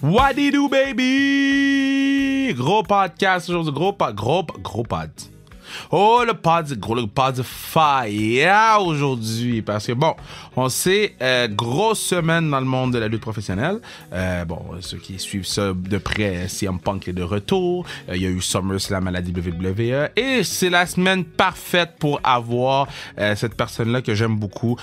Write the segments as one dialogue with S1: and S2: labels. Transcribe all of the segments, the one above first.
S1: What do you do, baby? Gros podcast aujourd'hui. Gros pod. Oh, le pod fire aujourd'hui. Parce que, bon, on sait, grosse semaine dans le monde de la lutte professionnelle. Bon, ceux qui suivent ça de près, CM Punk est de retour. Il y a eu SummerSlam à la WWE. Et c'est la semaine parfaite pour avoir cette personne-là que j'aime beaucoup,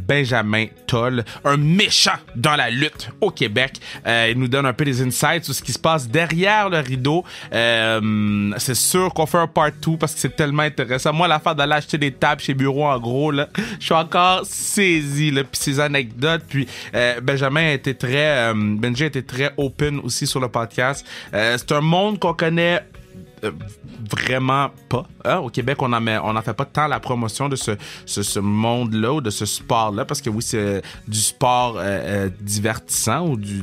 S1: Benjamin Toll, un méchant dans la lutte au Québec. Il nous donne un peu des insights sur ce qui se passe derrière le rideau. C'est sûr qu'on fait un part 2 parce que c'est tellement intéressant. Moi, l'affaire d'aller acheter des tables chez Bureau, en gros, là, je suis encore saisi, là, puis ces anecdotes, puis Benji a été très open aussi sur le podcast. C'est un monde qu'on connaît vraiment pas. Hein? Au Québec, on en fait pas tant la promotion de ce monde-là ou de ce sport-là, parce que oui, c'est du sport divertissant ou du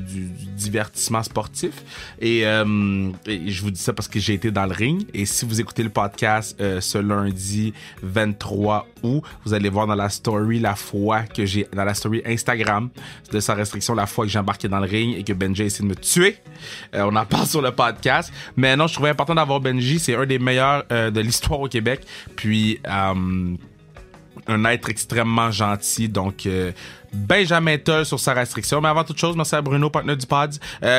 S1: divertissement sportif. Et je vous dis ça parce que j'ai été dans le ring. Et si vous écoutez le podcast ce lundi 23 août, vous allez voir dans la story dans la story Instagram de Sans Restriction, la fois que j'ai embarqué dans le ring et que Benji a essayé de me tuer. On en parle sur le podcast. Mais non, je trouvais important d'avoir Benji. C'est un des meilleurs de l'histoire au Québec. Puis, un être extrêmement gentil. Donc, Benjamin Toll sur Sa Restriction. Mais avant toute chose, merci à Bruno, partenaire du pod,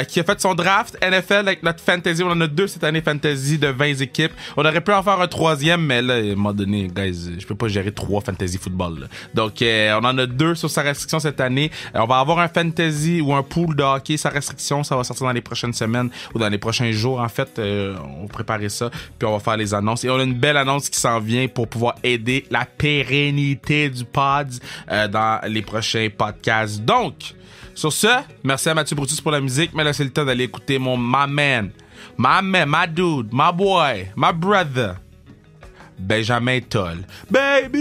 S1: qui a fait son draft NFL avec notre fantasy. On en a 2 cette année fantasy de 20 équipes. On aurait pu en faire un 3e, mais là, à un moment donné, guys, je peux pas gérer 3 fantasy football. Là. Donc, on en a 2 sur Sa Restriction cette année. On va avoir un fantasy ou un pool de hockey Sa Restriction. Ça va sortir dans les prochaines semaines ou dans les prochains jours. En fait, on va préparer ça, puis on va faire les annonces. Et on a une belle annonce qui s'en vient pour pouvoir aider la pérennité du pod dans les prochains podcast. Donc, sur ce, merci à Mathieu Brutus pour la musique, mais là, c'est le temps d'aller écouter my man, my dude, my boy, my brother, Benjamin Toll. Baby!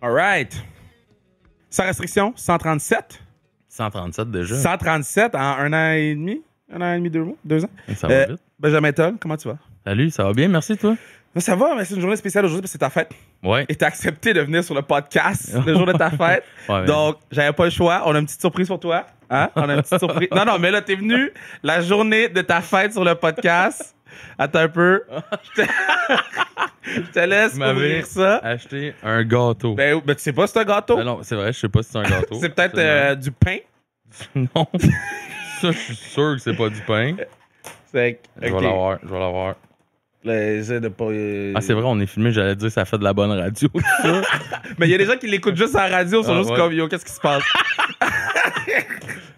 S1: All right. Sans restriction, 137.
S2: 137 déjà.
S1: 137 en un an et demi, 2 ans.
S2: Ça va vite.
S1: Benjamin Toll, comment tu vas?
S2: Salut, ça va bien, merci toi.
S1: Ça va, mais c'est une journée spéciale aujourd'hui parce que c'est ta fête.
S2: Ouais.
S1: Et t'as accepté de venir sur le podcast le jour de ta fête. Ouais, donc, j'avais pas le choix. On a une petite surprise pour toi. Hein? On a une petite surprise. Non, mais là, t'es venu la journée de ta fête sur le podcast. Attends un peu. Je te laisse ouvrir ça.
S2: Acheté un gâteau.
S1: Ben, tu sais pas si c'est un gâteau?
S2: Non, c'est vrai, je sais pas si c'est un gâteau.
S1: C'est peut-être du pain?
S2: Non. Ça, je suis sûr que c'est pas du pain.
S1: Okay.
S2: Je vais l'avoir.
S1: Essaie de pas...
S2: Ah, c'est vrai, on est filmé, j'allais dire ça fait de la bonne radio. Ça.
S1: Mais il y a des gens qui l'écoutent juste à la radio, ils sont juste comme, yo, qu'est-ce qui se passe?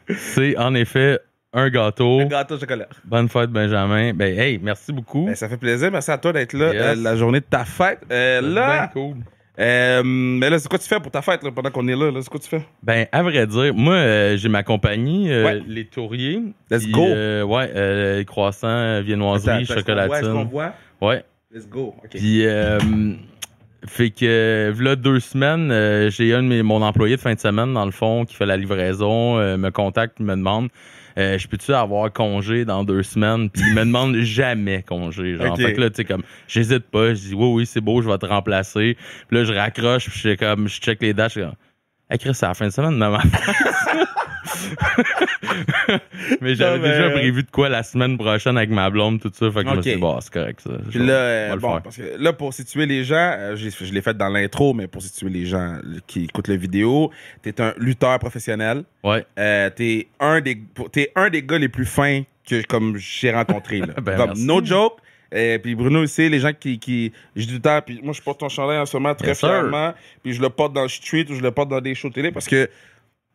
S2: C'est en effet un gâteau.
S1: Un gâteau au chocolat.
S2: Bonne fête, Benjamin. Ben, hey, merci beaucoup.
S1: Ben, ça fait plaisir. Merci à toi d'être là la journée de ta fête. Là,
S2: cool.
S1: Mais là, c'est quoi tu fais pour ta fête là, pendant qu'on est là? C'est quoi tu fais?
S2: Ben, à vrai dire, moi, j'ai ma compagnie, les Touriers.
S1: Let's go!
S2: Les croissants, viennoiseries, chocolatine.
S1: Est-ce qu'on voit?
S2: Ouais.
S1: Let's go. Okay.
S2: Puis, fait que, là, 2 semaines, j'ai mon employé de fin de semaine, dans le fond, qui fait la livraison, me contacte, me demande je peux-tu avoir congé dans 2 semaines? Puis il me demande jamais congé. Genre. Okay. Fait que là, tu sais, comme, j'hésite pas. Je dis, oui, c'est beau, je vais te remplacer. Puis là, je raccroche, puis je check les dates. Je suis comme, hey, Chris, c'est à la fin de semaine, maman. Mais j'avais déjà prévu de quoi la semaine prochaine avec ma blonde, tout ça. Fait que je me suis dit, bon, c'est correct, ça.
S1: Puis là, parce que là, pour situer les gens, je l'ai fait dans l'intro, mais pour situer les gens qui écoutent la vidéo, t'es un lutteur professionnel.
S2: Ouais.
S1: T'es un des gars les plus fins que comme j'ai rencontré. Là. Comme, no joke. Puis Bruno aussi, les gens qui j'ai du temps, puis moi je porte ton chandail en ce moment très fièrement, puis je le porte dans le street ou je le porte dans des shows télé parce que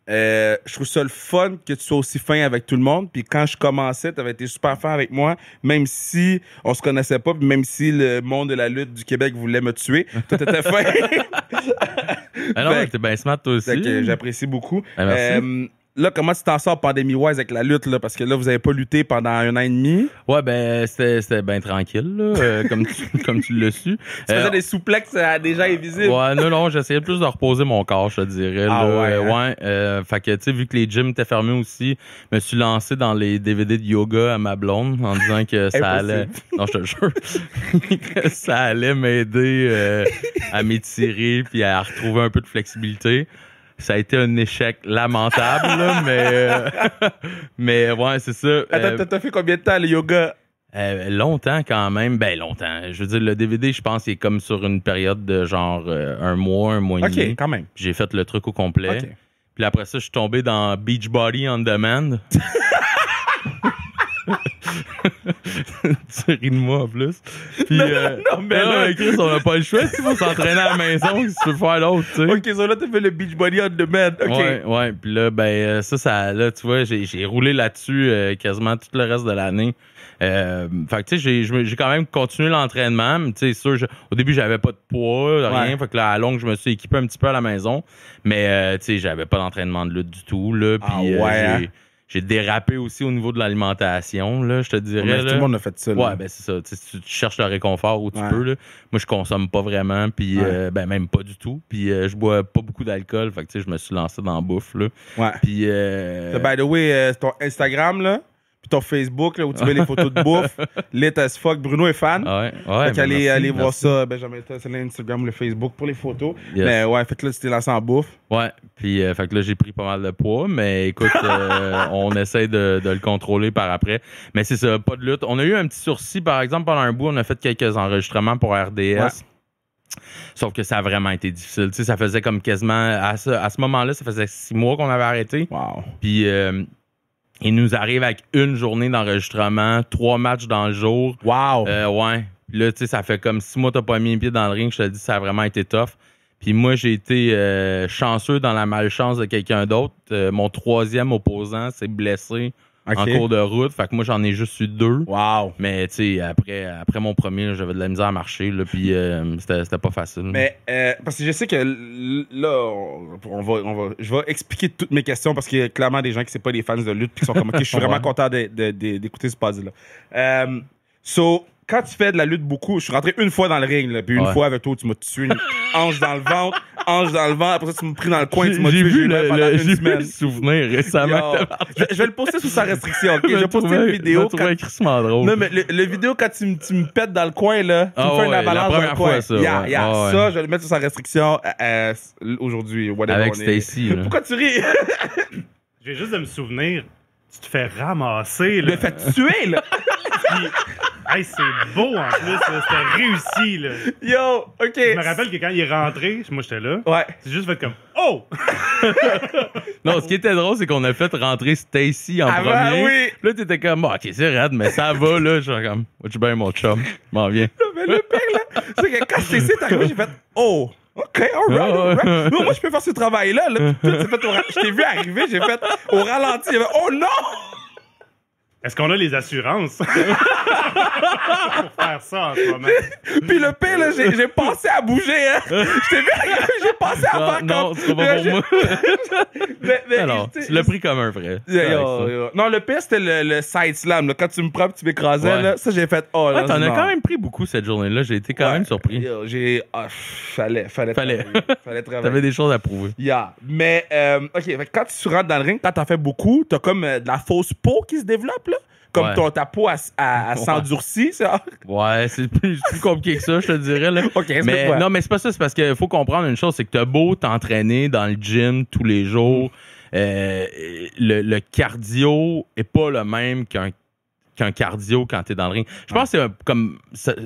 S1: je trouve ça le fun que tu sois aussi fin avec tout le monde. Puis quand je commençais, t'avais été super fin avec moi, même si on se connaissait pas, puis même si le monde de la lutte du Québec voulait me tuer, toi t'étais fin.
S2: Alors, t'es bien smart toi aussi.
S1: Que j'apprécie beaucoup.
S2: Merci.
S3: là, comment tu t'en sors pandémie-wise avec la lutte, là? Parce que là, vous avez pas lutté pendant 1 an et demi.
S2: Ouais, ben, c'était bien tranquille, là, comme tu l'as su.
S3: Tu faisais des souplexes à des gens invisibles.
S2: Ouais, non, j'essayais plus de reposer mon corps, je te dirais.
S3: Ah
S2: là.
S3: ouais,
S2: Ouais. Fait que, tu sais, vu que les gyms étaient fermés aussi, je me suis lancé dans les DVD de yoga à ma blonde en disant que ça allait. Non, je te jure. que ça allait m'aider à m'étirer puis à retrouver un peu de flexibilité. Ça a été un échec lamentable, là, mais ouais, c'est ça.
S3: Attends, t'as fait combien de temps le yoga?
S2: Longtemps quand même. Ben, longtemps. Je veux dire, le DVD, je pense, il est comme sur une période de genre 1 mois et demi.
S3: OK, quand même.
S2: Puis j'ai fait le truc au complet.
S3: OK.
S2: Puis après ça, je suis tombé dans Beachbody on Demand. Tu ris de moi en plus. Puis,
S3: mais là-
S2: Chris, on n'a pas le choix. Il faut s'entraîner à la maison. Si tu veux faire l'autre, tu sais.
S3: OK, ça là, t'as fait le Beachbody on demand. OK.
S2: Ouais. Puis là, ben, là, tu vois, j'ai roulé là-dessus quasiment tout le reste de l'année. Fait que, tu sais, j'ai quand même continué l'entraînement. Mais, tu sais, sûr, au début, j'avais pas de poids, rien.
S3: Ouais.
S2: Fait que là, à longue, je me suis équipé un petit peu à la maison. Mais, tu sais, j'avais pas d'entraînement de lutte du tout, là. Puis, j'ai dérapé aussi au niveau de l'alimentation, là, je te dirais.
S3: Mais tout
S2: là.
S3: le monde a fait ça. Là.
S2: Ouais, ben c'est ça. Tu sais, tu cherches le réconfort où tu
S3: Ouais.
S2: peux. Là. Moi, je consomme pas vraiment, puis
S3: Ouais.
S2: ben même pas du tout. Puis je bois pas beaucoup d'alcool, fait que tu sais, je me suis lancé dans la bouffe. Là.
S3: Ouais.
S2: Puis
S3: By the way, ton Instagram, là, puis ton Facebook, là, où tu mets les photos de bouffe, lit as fuck. Bruno est fan.
S2: ouais,
S3: Fait qu'allez
S2: merci,
S3: voir
S2: merci.
S3: ça, Benjamin. C'est l'Instagram, le Facebook pour les photos.
S2: Yes.
S3: Mais ouais, fait que là, tu t'es lancé en bouffe.
S2: Ouais, puis fait que là, j'ai pris pas mal de poids, mais écoute, on essaie de le contrôler par après. Mais c'est ça, pas de lutte. On a eu un petit sursis, par exemple, pendant un bout, on a fait quelques enregistrements pour RDS.
S3: Ouais.
S2: Sauf que ça a vraiment été difficile. Tu sais, ça faisait comme quasiment, à ce moment-là, ça faisait 6 mois qu'on avait arrêté.
S3: Wow.
S2: Puis il nous arrive avec 1 journée d'enregistrement, 3 matchs dans le jour.
S3: Wow.
S2: Ouais. Puis là, tu sais, ça fait comme 6 mois que t'as pas mis les pieds dans le ring. Je te le dis, ça a vraiment été tough. Puis moi, j'ai été chanceux dans la malchance de quelqu'un d'autre. Mon 3e opposant s'est blessé en cours de route. Fait que moi, j'en ai juste eu 2.
S3: Wow.
S2: Mais tu sais, après mon premier, là, j'avais de la misère à marcher. Là, puis c'était pas facile.
S3: Mais parce que je sais que là, je vais expliquer toutes mes questions parce qu'il y a clairement des gens qui ne sont pas des fans de lutte et qui sont comme, OK, je suis vraiment content d'écouter ce puzzle-là. So, quand tu fais de la lutte beaucoup, je suis rentré 1 fois dans le ring, là, puis une fois avec toi, tu m'as tué une hanche dans le ventre, après ça, tu m'as pris dans le coin, tu m'as tué,
S2: J'ai vu
S3: pendant une
S2: j'ai vu
S3: semaine.
S2: le souvenir récemment.
S3: Yo, je vais le poster sous sa restriction, OK? Je vais poster une vidéo.
S2: Je trouvais crissement drôle.
S3: Non, mais le vidéo, quand tu me pètes dans le coin, là, tu me fais une avalanche dans le coin.
S2: Ça, ouais.
S3: Ça, je vais le mettre sous sa restriction aujourd'hui.
S2: Avec Stacy.
S3: Pourquoi tu ris?
S4: Je viens juste de me souvenir, tu te fais ramasser.
S3: Je
S4: Là.
S3: me fais tuer, là.
S4: Puis, hey, c'est beau en plus, là. C'était réussi. Là.
S3: Yo, OK.
S4: Je me rappelle que quand il est rentré, moi j'étais là,
S3: Ouais.
S4: c'est juste fait comme Oh!
S2: Non, ce qui était drôle, c'est qu'on a fait rentrer Stacy en
S3: Ah, ben
S2: premier.
S3: oui.
S2: Puis là, t'étais comme, OK, c'est raide, mais ça va, là. Je suis comme, tu bien, mon chum? Je m'en viens.
S3: Mais le pire, là, c'est que quand je t'ai arrivé, j'ai fait Oh! OK, alright. Non, moi, je peux faire ce travail-là. Là. Tout s'est fait je t'ai vu arriver, j'ai fait au ralenti. J'ai fait Oh non!
S4: Est-ce qu'on a les assurances pour faire ça en ce moment?
S3: Puis le pire, là, j'ai pensé à bouger. Hein. Je t'ai vu arriver, j'ai pensé à faire
S2: Non,
S3: comme...
S2: ce sera pas pour moi.
S3: Mais,
S2: Alors,
S3: tu sais,
S2: tu l'as pris comme un vrai.
S3: Non, le pire, c'était le side slam. Là. Quand tu me prends et tu m'écrasais,
S2: Ouais.
S3: là, ça, j'ai fait Oh,
S2: Ouais,
S3: là,
S2: t'en as
S3: non.
S2: quand même pris beaucoup cette journée-là. J'ai été quand même surpris.
S3: Yo, fallait travailler. Fallait travailler.
S2: T'avais des choses à prouver.
S3: Yeah. Mais, OK, fait que quand tu rentres dans le ring, quand t'en fais beaucoup, t'as comme de la fausse peau qui se développe, là. Comme
S2: Ouais.
S3: ta peau, elle s'endurcit, ça.
S2: Ouais, c'est plus compliqué que ça, je te dirais. Là.
S3: OK,
S2: Mais
S3: explique-moi.
S2: non, mais c'est pas ça. C'est parce qu'il faut comprendre une chose, c'est que t'as beau t'entraîner dans le gym tous les jours, le cardio est pas le même qu'un cardio quand t'es dans le ring. Je pense que c'est comme...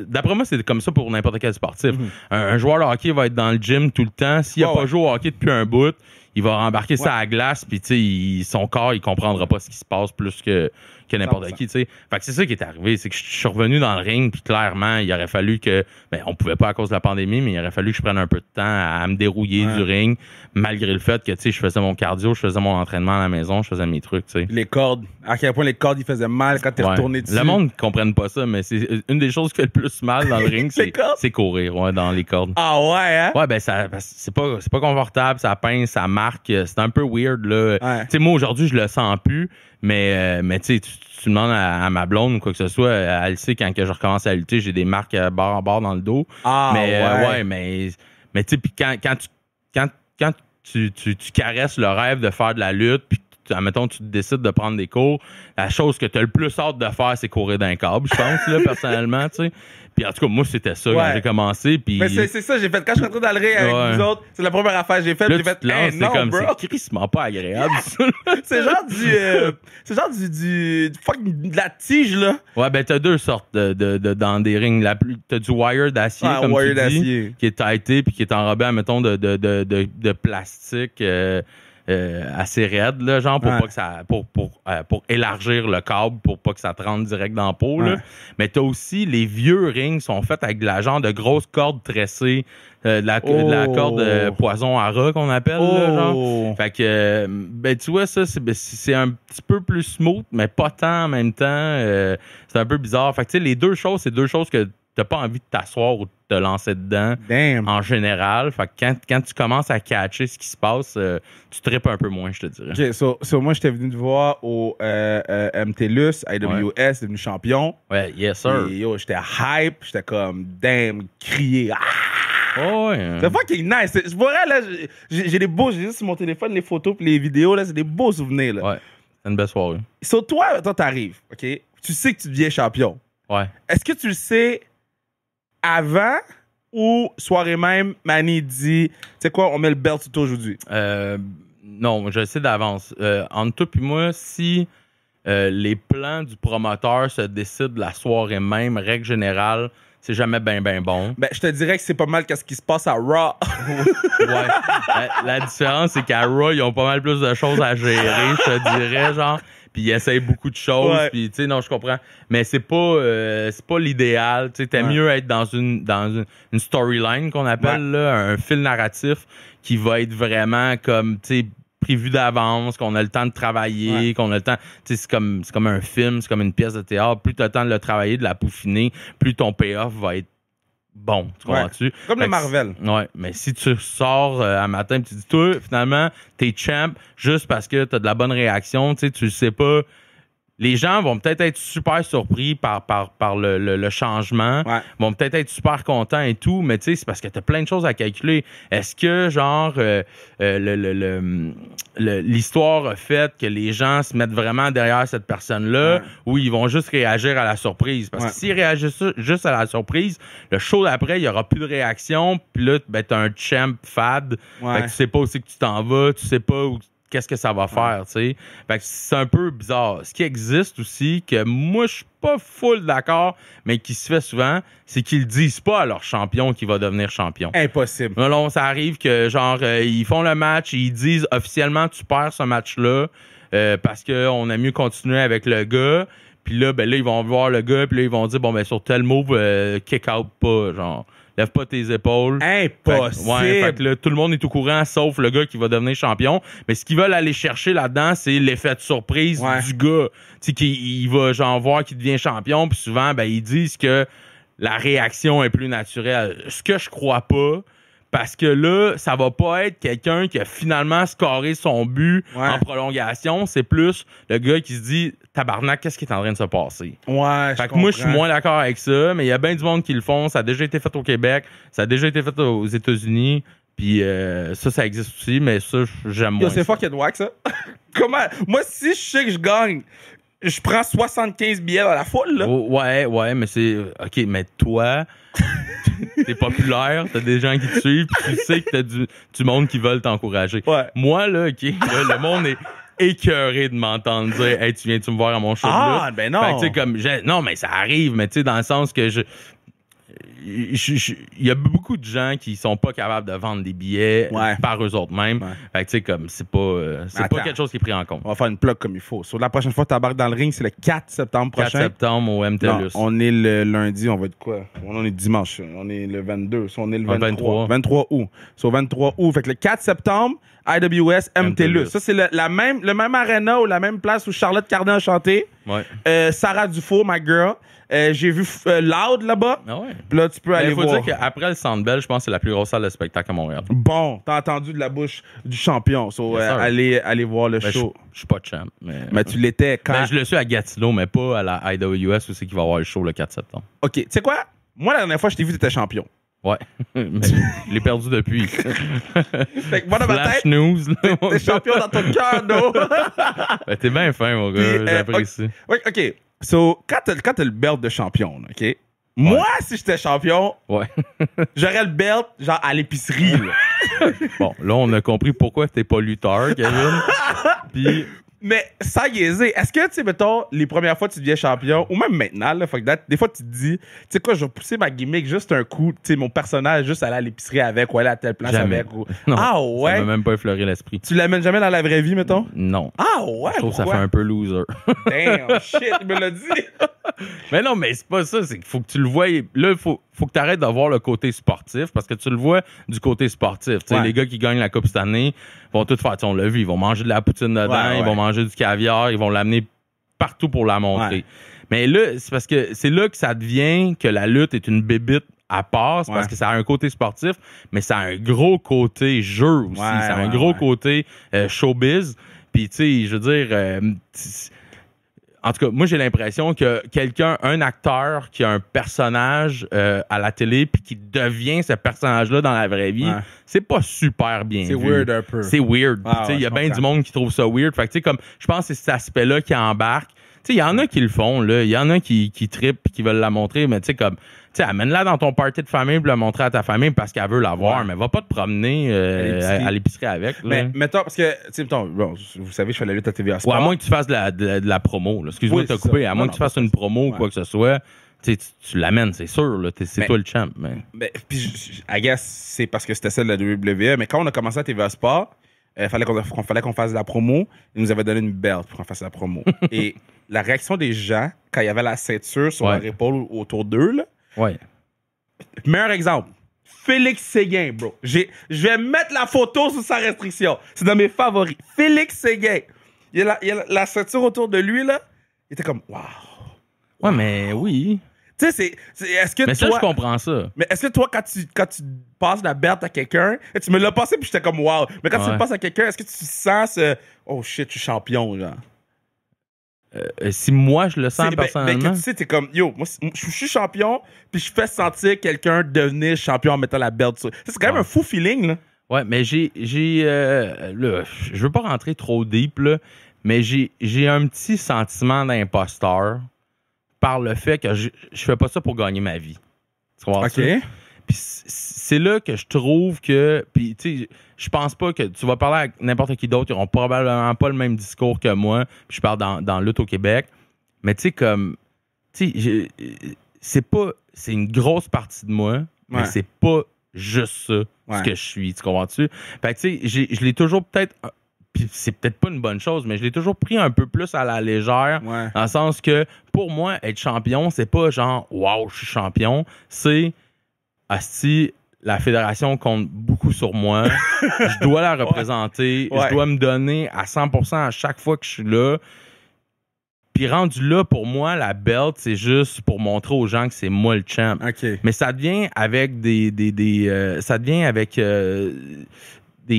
S2: D'après moi, c'est comme ça pour n'importe quel sportif. Un joueur de hockey va être dans le gym tout le temps. S'il a pas joué au hockey depuis un bout, il va rembarquer ça à la glace, puis tu sais, son corps, il comprendra pas ce qui se passe plus que n'importe
S3: 100%.
S2: qui, tu sais. Fait que c'est ça qui est arrivé, c'est que je suis revenu dans le ring, puis clairement, il aurait fallu que, on pouvait pas à cause de la pandémie, mais il aurait fallu que je prenne un peu de temps à me dérouiller du ring, malgré le fait que, tu sais, je faisais mon cardio, je faisais mon entraînement à la maison, je faisais mes trucs, tu sais.
S3: Les cordes. À quel point les cordes, ils faisaient mal quand t'es retourné dessus.
S2: Le monde ne comprenne pas ça, mais c'est une des choses qui fait le plus mal dans le ring, c'est courir, dans les cordes.
S3: Ah ouais, hein?
S2: Ouais, c'est pas confortable, ça pince, ça marque, c'est un peu weird, là.
S3: Ouais.
S2: Tu sais, moi, aujourd'hui, je le sens plus, mais tu sais, tu demandes à ma blonde ou quoi que ce soit, elle sait quand que je recommence à lutter, j'ai des marques bord en bord dans le dos.
S3: Ah
S2: mais mais tu sais, puis quand tu caresses le rêve de faire de la lutte, puis admettons, tu décides de prendre des cours, la chose que tu as le plus hâte de faire, c'est courir d'un câble, je pense, là, personnellement, tu sais. Puis en tout cas, moi, c'était ça quand j'ai commencé. Puis...
S3: Mais c'est ça, j'ai fait. Quand je suis rentré dans le ring avec vous autres, c'est la première affaire que j'ai faite.
S2: Là,
S3: J'ai fait,
S2: c'est
S3: non,
S2: comme,
S3: bro.
S2: c'est crissement pas agréable, ça.
S3: C'est genre du fucking de la tige, là.
S2: Ouais, ben, t'as deux sortes dans des rings. T'as du wire d'acier, comme
S3: wire
S2: tu dis,
S3: d'acier.
S2: qui est tighté puis qui est enrobé, mettons, de plastique assez raide, là, genre, pour pas que ça... Pour élargir le câble, pour pas que ça te rentre direct dans la peau, là. Mais t'as aussi... Les vieux rings sont faits avec de la genre de grosses cordes tressées, de la corde poison à rat qu'on appelle, là, genre. Fait que, ben, tu vois, ça, c'est un petit peu plus smooth, mais pas tant en même temps. C'est un peu bizarre. Fait que, tu sais, les deux choses, c'est deux choses que t'as pas envie de t'asseoir ou de te lancer dedans.
S3: Damn.
S2: En général. Fait que quand tu commences à catcher ce qui se passe, tu trippes un peu moins, je te dirais.
S3: OK, so moi, j'étais venu te voir au MTLUS, IWS, devenu champion.
S2: Ouais, yes, sir.
S3: Et yo, j'étais hype, j'étais comme, damn, crier. Ah!
S2: Oh, ouais.
S3: C'est fucking nice. Je vois, là, j'ai des beaux, j'ai juste sur mon téléphone les photos puis les vidéos, là, c'est des beaux souvenirs, là.
S2: Ouais, c'est une belle soirée.
S3: So, toi, t'arrives, OK? Tu sais que tu deviens champion.
S2: Ouais.
S3: Est-ce que tu le sais avant ou soirée même, Manny dit, tu sais quoi, on met le belt sur toi aujourd'hui?
S2: Non, je le sais d'avance. Entre toi et moi, si les plans du promoteur se décident la soirée même, règle générale, c'est jamais bien bon.
S3: Ben, je te dirais que c'est pas mal qu'est-ce qui se passe à Raw.
S2: Ouais. La différence, c'est qu'à Raw, ils ont pas mal plus de choses à gérer, je te dirais, genre. Puis ils essayent beaucoup de choses.
S3: Ouais.
S2: Puis, tu sais, non, je comprends. Mais c'est pas l'idéal. Tu sais, t'aimes mieux être dans une storyline qu'on appelle, là, un fil narratif qui va être vraiment comme, tu sais, prévu d'avance, qu'on a le temps de travailler, qu'on a le temps... Tu sais, c'est comme un film, c'est comme une pièce de théâtre. Plus tu as le temps de le travailler, de la peaufiner, plus ton payoff va être bon. Tu comprends-tu?
S3: Comme le Marvel.
S2: Ouais, mais si tu sors un matin et tu dis, toi, finalement, t'es champ juste parce que t'as de la bonne réaction, tu sais, tu le sais pas. Les gens vont peut-être être super surpris par le changement, vont peut-être être super contents et tout, mais tu sais, c'est parce que t'as plein de choses à calculer. Est-ce que, genre, l'histoire a fait que les gens se mettent vraiment derrière cette personne-là ou ils vont juste réagir à la surprise? Parce que s'ils réagissent juste à la surprise, le show d'après, il y aura plus de réaction, puis là, ben, t'as un champ fade, fait que tu sais pas où c'est que tu t'en vas, tu sais pas où qu'est-ce que ça va faire, tu sais. Fait que c'est un peu bizarre. Ce qui existe aussi, que moi, je suis pas full d'accord, mais qui se fait souvent, c'est qu'ils disent pas à leur champion qu'il va devenir champion.
S3: Impossible.
S2: Non, ça arrive que, genre, ils font le match et ils disent officiellement, tu perds ce match-là parce qu'on a mieux continuer avec le gars. Puis là, ben là, ils vont voir le gars, puis là, ils vont dire, bon, ben sur tel move, kick out pas, genre. Lève pas tes épaules.
S3: Impossible.
S2: Fait que là, tout le monde est au courant, sauf le gars qui va devenir champion. Mais ce qu'ils veulent aller chercher là-dedans, c'est l'effet de surprise du gars. Tu sais, qu'il va genre voir qu'il devient champion, puis souvent, ben, ils disent que la réaction est plus naturelle. Ce que je crois pas, parce que là, ça va pas être quelqu'un qui a finalement scoré son but en prolongation. C'est plus le gars qui se dit « Tabarnak, qu'est-ce qui est en train de se passer? » Fait que moi, je suis moins d'accord avec ça, mais il y a bien du monde qui le font. Ça a déjà été fait au Québec, ça a déjà été fait aux États-Unis. Puis ça existe aussi, mais ça, j'aime moins.
S3: C'est fucking wack, ça. Comment? Moi, si je sais que je gagne, je prends 75 billets dans la foule, là.
S2: Ouais, mais c'est... OK, mais toi... T'es populaire, t'as des gens qui te suivent, pis tu sais que t'as du monde qui veulent t'encourager. Moi, là, OK, là, le monde est écœuré de m'entendre dire « Hey, tu viens-tu me voir à mon show de lutte? »
S3: Ben non!
S2: Fait que, tu sais, comme... Non, mais ça arrive, mais tu sais, dans le sens que y a beaucoup de gens qui sont pas capables de vendre des billets par eux autres mêmes.
S3: Ouais.
S2: Fait que tu sais, comme c'est pas quelque chose qui est pris en compte.
S3: On va faire une plug comme il faut. Sur la prochaine fois que tu embarques dans le ring, c'est le 4 septembre
S2: 4
S3: prochain.
S2: septembre au MTLUS.
S3: Non, on est le lundi, on va être quoi? On est dimanche, on est le 22, on est le 23. 23 août. Sur 23 août. Fait que le 4 septembre, IWS MTLUS. Ça, c'est le même arena ou la même place où Charlotte Cardin a chanté.
S2: Ouais.
S3: Sarah Dufault, my girl. J'ai vu Loud là-bas.
S2: Ah ouais.
S3: Puis là, tu peux aller voir.
S2: Il faut dire qu'après le Centre Bell, je pense que c'est la plus grosse salle de spectacle à Montréal.
S3: Bon, t'as entendu de la bouche du champion. So, allez voir le show.
S2: Je suis pas champ.
S3: Mais tu l'étais quand?
S2: Je le suis à Gatineau, mais pas à la IWS où c'est qu'il va y avoir le show le 4 septembre.
S3: OK. Tu sais quoi? Moi, la dernière fois, je t'ai vu, t'étais champion.
S2: Ouais. Mais je l'ai perdu depuis.
S3: Fait que moi, dans ma
S2: Flash
S3: tête,
S2: news.
S3: t'es champion dans ton cœur, non?
S2: Ben, t'es bien fin, mon gars. J'apprécie.
S3: Oui, OK. So, quand t'as le belt de champion, OK? Ouais. Moi, si j'étais champion, j'aurais le belt, genre, à l'épicerie, là.
S2: Bon, là, on a compris pourquoi t'es pas lutteur, Kevin. Puis...
S3: Mais sans niaiser, est-ce que, tu sais, mettons, les premières fois que tu deviens champion, ou même maintenant, là, des fois, tu te dis, tu sais quoi, je vais pousser ma gimmick juste un coup, tu sais, mon personnage, juste aller à l'épicerie avec, ou aller à telle place avec. Ou...
S2: Non,
S3: ah ouais?
S2: Ça m'a même pas effleuré l'esprit.
S3: Tu l'amènes jamais dans la vraie vie, mettons?
S2: Non.
S3: Ah ouais?
S2: Je trouve que ça fait un peu loser.
S3: Damn, shit, il me l'a dit.
S2: Mais non, mais c'est pas ça. C'est qu'il faut que tu le vois. Là, il faut que tu arrêtes de voir le côté sportif parce que tu le vois du côté sportif. Tu sais, les gars qui gagnent la Coupe cette année vont tout faire. On l'a vu, ils vont manger de la poutine dedans, ils vont manger du caviar, ils vont l'amener partout pour la montrer. Ouais. Mais là, c'est parce que c'est là que ça devient que la lutte est une bébite à part, parce que ça a un côté sportif, mais ça a un gros côté jeu aussi. Ça a un gros côté showbiz. Puis, tu sais, je veux dire... en tout cas, moi, j'ai l'impression que un acteur qui a un personnage à la télé puis qui devient ce personnage-là dans la vraie vie, c'est pas super bien vu.
S3: C'est weird un peu.
S2: C'est weird. Il y a bien du monde qui trouve ça weird. Fait que, tu sais, comme, je pense que c'est cet aspect-là qui embarque. Tu sais, il y en a qui le font, là. Il y en a qui trippent et qui veulent la montrer, mais tu sais, comme, tu sais, amène-la dans ton party de famille pour la montrer à ta famille parce qu'elle veut la voir, mais va pas te promener à l'épicerie avec. Là.
S3: Mais mettons, parce que, tu sais, bon, vous savez, je fais la lutte à TVA Sport.
S2: Ou à moins que tu fasses de la promo. Là. Excuse-moi de te couper. À moins que tu fasses une promo ou quoi que ce soit, tu l'amènes, c'est sûr. Là. C'est toi le champ. Mais
S3: puis, I guess, c'est parce que c'était celle de la WWE. Mais quand on a commencé à TVA Sport, il fallait qu'on fasse de la promo. Ils nous avaient donné une belt pour qu'on fasse la promo. Et la réaction des gens, quand il y avait la ceinture sur leur épaule autour d'eux, là.
S2: Ouais.
S3: Meilleur exemple. Félix Séguin, bro. Je vais mettre la photo sur sa restriction. C'est dans mes favoris. Félix Séguin. Il y a la ceinture autour de lui, là. Il était comme, wow.
S2: Ouais, mais oui.
S3: Tu sais, est-ce que
S2: mais
S3: toi...
S2: ça, je comprends ça.
S3: Mais est-ce que toi, quand tu passes la berte à quelqu'un, tu me l'as passé puis j'étais comme, wow. Mais quand tu le passes à quelqu'un, est-ce que tu sens ce... Oh shit, je suis champion, genre?
S2: Si moi, je le sens personnellement...
S3: Ben, tu sais, t'es comme, yo, moi, je suis champion, puis je fais sentir quelqu'un devenir champion en mettant la belt sur... C'est quand même un fou feeling, là.
S2: Ouais, mais j'ai là, je veux pas rentrer trop deep, là, mais j'ai un petit sentiment d'imposteur par le fait que je fais pas ça pour gagner ma vie. Tu comprends ça? Puis c'est là que je trouve que... Puis, tu sais, je pense pas que... Tu vas parler avec n'importe qui d'autre, ils auront probablement pas le même discours que moi. Puis je parle dans Lutte au Québec. Mais tu sais, comme... Tu sais, c'est pas... C'est une grosse partie de moi, mais c'est pas juste ça, ce que je suis. Tu comprends-tu? Fait que, tu sais, je l'ai toujours peut-être... Puis c'est peut-être pas une bonne chose, mais je l'ai toujours pris un peu plus à la légère. Dans le sens que, pour moi, être champion, c'est pas genre « Wow, je suis champion ». C'est... Asti, la fédération compte beaucoup sur moi. Je dois la représenter. Je dois me donner à 100% à chaque fois que je suis là. Puis rendu là, pour moi, la belt, c'est juste pour montrer aux gens que c'est moi le champ. Mais ça devient avec des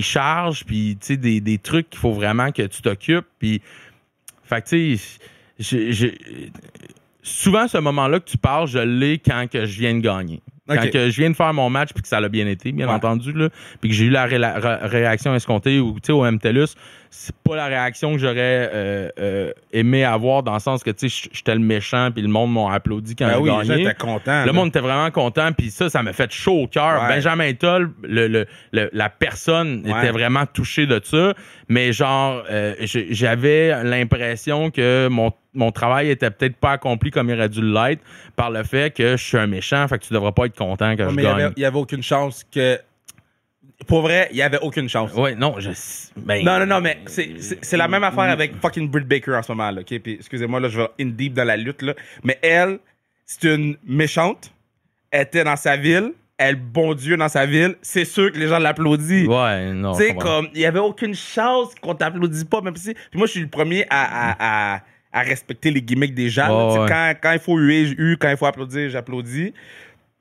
S2: charges, puis des trucs qu'il faut vraiment que tu t'occupes. Puis, fait que tu sais, souvent, ce moment-là que tu parles, je l'ai quand que je viens de gagner. Quand que je viens de faire mon match puis que ça l'a bien été, bien entendu, là, puis que j'ai eu la réaction escomptée ou au MTLUS, c'est pas la réaction que j'aurais aimé avoir, dans le sens que, tu sais, j'étais le méchant, puis le monde m'a applaudi quand j'ai
S3: oui,
S2: gagné.
S3: les gens étaient contents.
S2: Le monde était vraiment content, puis ça m'a fait chaud au cœur.
S3: Ouais.
S2: Benjamin Toll, la personne était vraiment touchée de ça, mais genre, j'avais l'impression que mon travail était peut-être pas accompli comme il aurait dû l'être par le fait que je suis un méchant, fait que tu devrais pas être content que je
S3: mais
S2: gagne.
S3: il y avait aucune chance que... Pour vrai, il y avait aucune chance.
S2: Ouais, non,
S3: Non, mais c'est la même affaire avec fucking Britt Baker en ce moment, là, OK? Puis, excusez-moi, là, je vais in deep dans la lutte, là. Mais elle, c'est une méchante. Elle était dans sa ville. Elle bon Dieu dans sa ville. C'est sûr que les gens l'applaudissent.
S2: Ouais, non.
S3: Tu sais, comme, il y avait aucune chance qu'on t'applaudisse pas, même si... Puis moi, je suis le premier à respecter les gimmicks des gens.
S2: Oh,
S3: là. Quand il faut huer, je hue. Quand il faut applaudir, j'applaudis.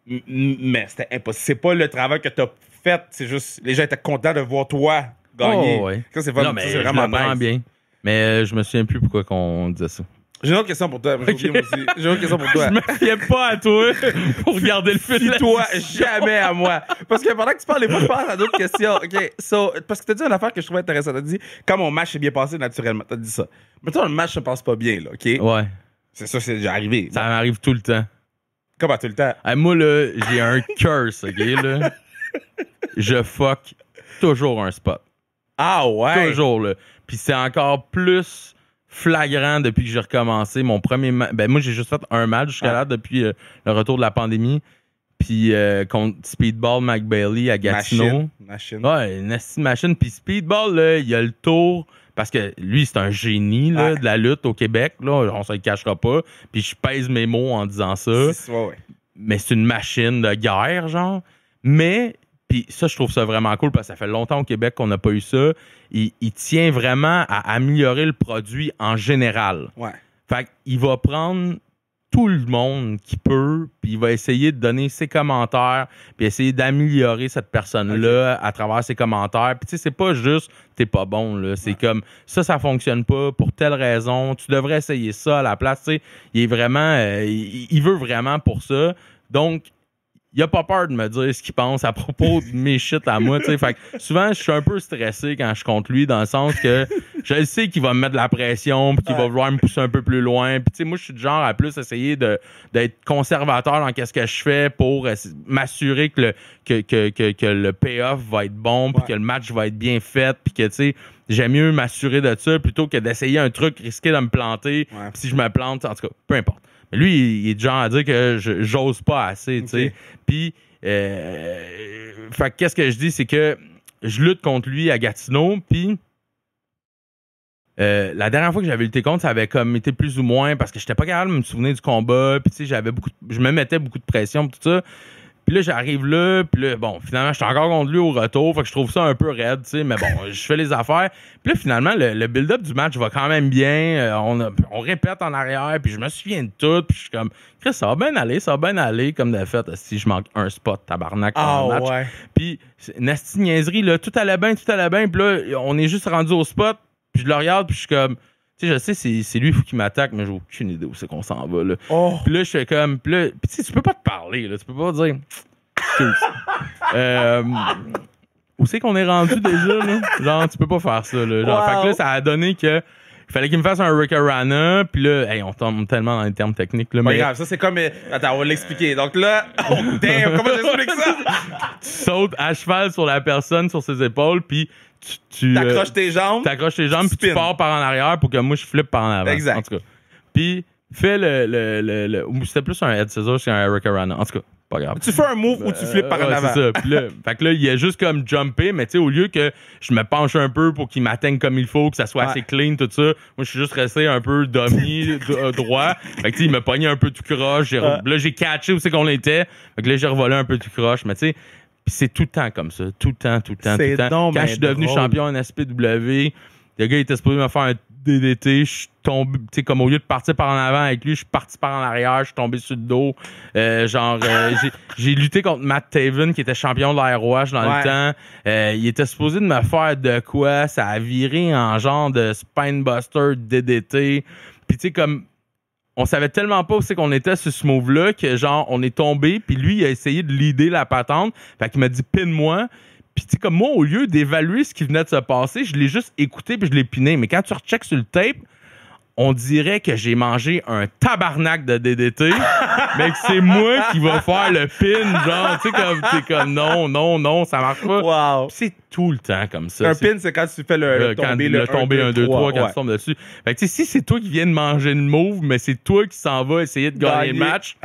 S3: Mais c'était impossible. C'est pas le travail que t'as fait. C'est juste... Les gens étaient contents de voir toi gagner.
S2: Oh, ouais.
S3: Ça, c'est
S2: Non, mais
S3: c'est
S2: je
S3: vraiment
S2: le prends
S3: nice.
S2: bien. Mais je me souviens plus pourquoi qu'on disait ça.
S3: J'ai une autre question pour toi. J'ai oublié, moi aussi. J'ai une autre question pour toi.
S2: Je me fiais pas à toi pour regarder le film.
S3: Toi, jamais à moi. Parce que pendant que tu parles, des fois, je pense à d'autres questions. OK, so, parce que t'as dit une affaire que je trouvais intéressante. T'as dit, quand mon match s'est bien passé naturellement. T'as dit ça. Mais toi, le match se passe pas bien, là, OK?
S2: Ouais,
S3: C'est ça, c'est déjà arrivé.
S2: ça m'arrive tout le temps.
S3: Comment tout le temps?
S2: Hey, moi, là, j'ai un curse, OK, là. Je fuck toujours un spot.
S3: Ah ouais?
S2: Toujours, là. Puis c'est encore plus flagrant depuis que j'ai recommencé. Mon premier match... Ben, moi, j'ai juste fait un match jusqu'à là depuis le retour de la pandémie. Puis contre Speedball McBailey à Gatineau.
S3: Machine.
S2: Ouais, une esti de machine. Puis Speedball, là, il a le tour... Parce que lui, c'est un génie là, de la lutte au Québec. Là, on se le cachera pas. Puis je pèse mes mots en disant ça.
S3: Ouais.
S2: Mais c'est une machine de guerre, genre. Mais, puis ça, je trouve ça vraiment cool parce que ça fait longtemps au Québec qu'on n'a pas eu ça. Il tient vraiment à améliorer le produit en général.
S3: Ouais.
S2: Fait qu'il va prendre tout le monde qui peut, puis il va essayer de donner ses commentaires, puis essayer d'améliorer cette personne-là à travers ses commentaires. Puis tu sais, c'est pas juste t'es pas bon, là. C'est comme ça fonctionne pas pour telle raison. Tu devrais essayer ça à la place. Tu sais, il est vraiment, il veut vraiment pour ça. Donc, il a pas peur de me dire ce qu'il pense à propos de mes shit à moi, tu sais. Fait que souvent, je suis un peu stressé quand je compte lui, dans le sens que je sais qu'il va me mettre de la pression, puis qu'il va vouloir me pousser un peu plus loin. Puis tu sais, moi, je suis du genre à plus essayer d'être conservateur dans qu'est-ce que je fais pour m'assurer que le payoff va être bon, puis que le match va être bien fait, puis que, tu sais, j'aime mieux m'assurer de ça plutôt que d'essayer un truc, risquer de me planter. Puis si je me plante, en tout cas, peu importe. Mais lui, il est du genre à dire que j'ose pas assez, tu sais. Puis, fait que qu'est-ce que je dis, c'est que je lutte contre lui à Gatineau, puis la dernière fois que j'avais lutté contre, ça avait comme été plus ou moins parce que j'étais pas capable de me souvenir du combat, puis tu sais, je me mettais beaucoup de pression, tout ça. Puis là, j'arrive là, puis là, bon, finalement, je suis encore contre lui au retour, fait que je trouve ça un peu raide, tu sais, mais bon, je fais les affaires. Puis là, finalement, le build-up du match va quand même bien. On répète en arrière, puis je me souviens de tout, puis je suis comme, Chris, ça va bien aller, comme de fait, si je manque un spot, tabarnak, dans le match.
S3: Ouais.
S2: Puis, nasty niaiserie, là, tout allait bien, puis là, on est juste rendu au spot, puis je le regarde, puis je suis comme, tu sais, je sais, c'est lui qui m'attaque, mais j'ai aucune idée où c'est qu'on s'en va, là.
S3: Oh.
S2: Puis là, je fais comme, puis là, tu sais, tu peux pas te parler, là, tu peux pas dire, excuse. Où c'est qu'on est rendu déjà, là? Genre, tu peux pas faire ça, là. Genre, fait que là, ça a donné que il fallait qu'il me fasse un Rickarana, puis là, hey, on tombe tellement dans les termes techniques, là.
S3: Pas
S2: Mais
S3: grave, ça c'est comme... Attends, on va l'expliquer. Donc là, oh damn, comment j'explique ça?
S2: tu sautes à cheval sur la personne, sur ses épaules, puis tu
S3: T'accroches tes jambes.
S2: t'accroches tes jambes, puis tu
S3: spin.
S2: pars par en arrière pour que moi, je flippe par en avant.
S3: Exact.
S2: En tout cas. Puis, fais ou c'était plus un head scissors qu'un Rickarana. En tout cas, pas grave.
S3: Tu fais un move où tu flippes par en
S2: Ouais,
S3: avant.
S2: c'est ça. Puis là, fait que là, il a juste comme jumpé, mais tu sais, au lieu que je me penche un peu pour qu'il m'atteigne comme il faut, que ça soit assez clean, tout ça, moi, je suis juste resté un peu dummy, droit. Fait que tu sais, il m'a pogné un peu tout croche. Là, j'ai catché où c'est qu'on était. Fait que là, j'ai revolé un peu tout croche. Mais tu sais, c'est tout le temps comme ça. Tout le temps.
S3: C'est donc
S2: Quand
S3: ben
S2: je suis devenu
S3: drôle.
S2: champion en SPW, le gars, il était supposé me faire un DDT. Je suis tombé, tu sais, comme au lieu de partir par en avant avec lui, je suis parti par en arrière, je suis tombé sur le dos. J'ai lutté contre Matt Taven, qui était champion de l'AROH dans le temps. Il était supposé de me faire de quoi? Ça a viré en genre de Spinebuster DDT. Puis tu sais, comme on savait tellement pas où c'est qu'on était sur ce move-là que genre, on est tombé, puis lui, il a essayé de leader la patente. Fait qu'il m'a dit, pine-moi. Puis, tu sais, comme moi, au lieu d'évaluer ce qui venait de se passer, je l'ai juste écouté puis je l'ai piné. Mais quand tu rechecks sur le tape, on dirait que j'ai mangé un tabarnak de DDT, mais que c'est moi qui va faire le pin, genre, tu sais, comme, t'es comme, non, ça marche pas.
S3: Wow.
S2: Puis c'est tout le temps comme ça.
S3: Un pin, c'est quand tu fais le tomber,
S2: le tomber 1, 2, 3, quand
S3: ouais.
S2: tu tombes dessus. Fait que, tu sais, si c'est toi qui viens de manger une move, mais c'est toi qui s'en va essayer de gagner le match,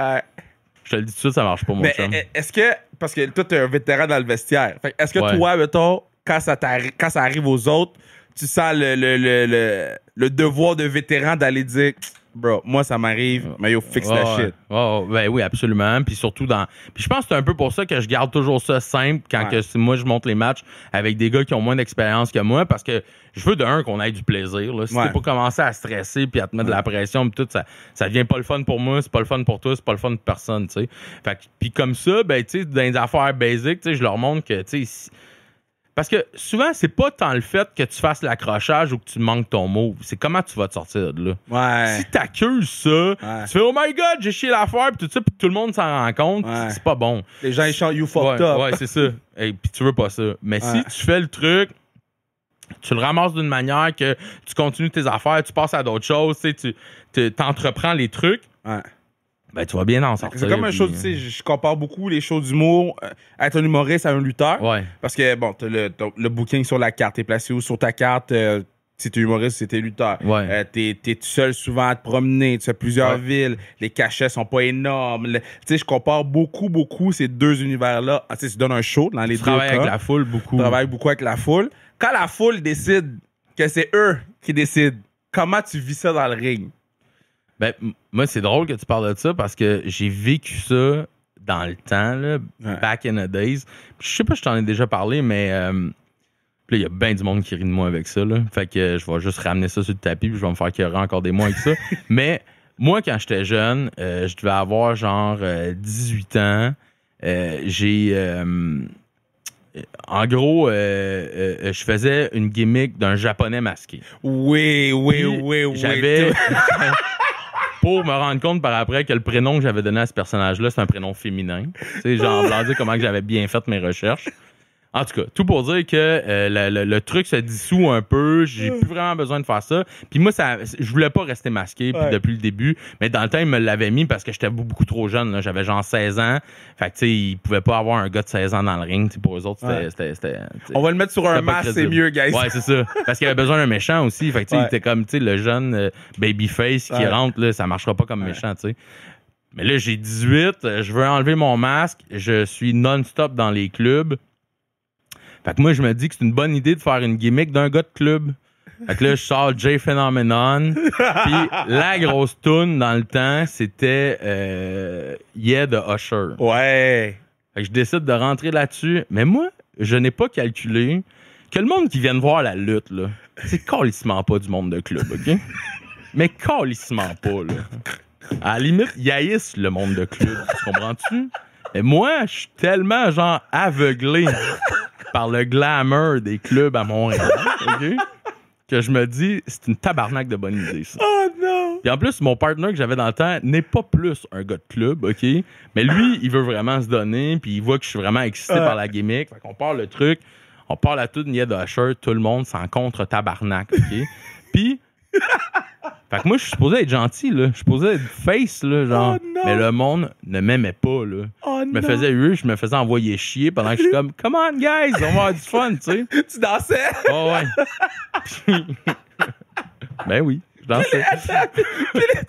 S2: je te le dis tout de suite, ça marche pas, mon chum.
S3: Est-ce que, parce que toi, t'es un vétéran dans le vestiaire, fait, est-ce que toi, mettons, quand ça arrive aux autres, tu sens le devoir de vétéran d'aller dire, bro, moi, ça m'arrive, mais yo, fixe la shit.
S2: Ben oui, absolument. Puis surtout Puis je pense que c'est un peu pour ça que je garde toujours ça simple quand moi, je monte les matchs avec des gars qui ont moins d'expérience que moi, parce que je veux qu'on ait du plaisir. Là. Si t'es pas commencé à stresser puis à te mettre de la pression puis tout, ça devient pas le fun pour moi, c'est pas le fun pour toi, c'est pas le fun de personne, tu sais. Fait que, puis comme ça, ben, tu sais, dans les affaires basiques, tu sais, je leur montre que, tu sais, parce que souvent, c'est pas tant le fait que tu fasses l'accrochage ou que tu manques ton move. C'est comment tu vas te sortir de là.
S3: Ouais.
S2: Si t'accuses ça, tu fais « Oh my God, j'ai chié l'affaire » puis tout ça, puis tout le monde s'en rend compte, c'est pas bon.
S3: Les gens, ils chantent « You fucked up ».
S2: Ouais, c'est ça. Et puis tu veux pas ça. Mais si tu fais le truc, tu le ramasses d'une manière que tu continues tes affaires, tu passes à d'autres choses, tu t'entreprends les trucs, ben, tu vas bien en sortir.
S3: C'est comme un show, tu sais, je compare beaucoup les shows d'humour, être un humoriste à un lutteur.
S2: Ouais.
S3: Parce que, bon, t'as le booking sur la carte, t'es placé où sur ta carte, si t'es humoriste, si t'es lutteur.
S2: Ouais.
S3: T'es tout seul souvent à te promener, tu fais plusieurs villes, les cachets sont pas énormes. Tu sais, je compare beaucoup ces deux univers-là. Tu sais, tu donnes un show dans les deux cas.
S2: Tu travailles avec la foule beaucoup.
S3: Tu travailles beaucoup avec la foule. Quand la foule décide que c'est eux qui décident, comment tu vis ça dans le ring?
S2: Ben, moi, c'est drôle que tu parles de ça parce que j'ai vécu ça dans le temps, là, back in the days. Puis, je sais pas si je t'en ai déjà parlé, mais il y a bien du monde qui rit de moi avec ça. Là. Fait que je vais juste ramener ça sur le tapis puis je vais me faire écœurer encore des mois avec ça. Mais moi, quand j'étais jeune, je devais avoir genre 18 ans. En gros, je faisais une gimmick d'un japonais masqué.
S3: Oui.
S2: J'avais... Pour me rendre compte par après que le prénom que j'avais donné à ce personnage-là, c'est un prénom féminin. Tu sais, genre, blanc dire comment que j'avais bien fait mes recherches. En tout cas, tout pour dire que le truc se dissout un peu. J'ai plus vraiment besoin de faire ça. Puis moi, je voulais pas rester masqué depuis le début. Mais dans le temps, il me l'avait mis parce que j'étais beaucoup trop jeune. Là. J'avais genre 16 ans. Fait que, tu sais, il pouvait pas avoir un gars de 16 ans dans le ring. T'sais, pour eux autres, c'était
S3: on va le mettre sur un masque, c'est mieux, guys.
S2: Ouais, c'est ça. Parce qu'il avait besoin d'un méchant aussi. Fait que, tu sais, il était comme, tu sais, le jeune babyface qui rentre, là, ça marchera pas comme méchant, tu sais. Mais là, j'ai 18. Je veux enlever mon masque. Je suis non-stop dans les clubs. Fait que moi, je me dis que c'est une bonne idée de faire une gimmick d'un gars de club. Fait que là, je sors Jay Phenomenon. Puis la grosse toune dans le temps, c'était Yeah de Usher.
S3: Ouais.
S2: Fait que je décide de rentrer là-dessus. Mais moi, je n'ai pas calculé que le monde qui vient de voir la lutte, là, c'est calissement pas du monde de club, OK? Mais calissement pas, là. À la limite, ils haïssent le monde de club. Tu comprends-tu? Et moi, je suis tellement, genre, aveuglé par le glamour des clubs à Montréal, OK? Que je me dis, c'est une tabarnak de bonne idée, ça.
S3: Oh non!
S2: Puis en plus, mon partner que j'avais dans le temps n'est pas plus un gars de club, OK? Mais lui, il veut vraiment se donner, puis il voit que je suis vraiment excité par la gimmick. Fait qu'on part le truc, on part la toute niette de Usher, tout le monde s'en contre tabarnak, OK? Puis... Fait que moi, je suis supposé être gentil, là. Je suis supposé être face, là, genre.
S3: Oh non.
S2: Mais le monde ne m'aimait pas, là.
S3: Oh
S2: je me faisais huer, je me faisais envoyer chier pendant que je suis comme, come on, guys, on va avoir du fun, tu sais.
S3: Tu dansais?
S2: Oh, ouais. Ben oui, je dansais.
S3: Puis là,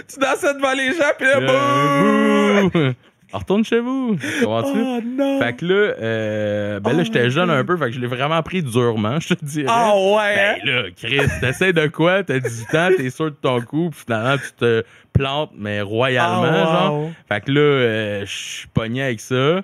S3: tu dansais devant les gens, puis là, bouh!
S2: Retourne chez vous. Comprends-tu?
S3: Oh non!
S2: Fait que là, là, j'étais jeune un peu, fait que je l'ai vraiment pris durement, je te dirais.
S3: Ah ouais!
S2: Ben là, Chris, t'essaies de quoi? T'as 18 ans, t'es sûr de ton coup, puis finalement, tu te plantes, mais royalement, genre. Fait que là, je suis pogné avec ça.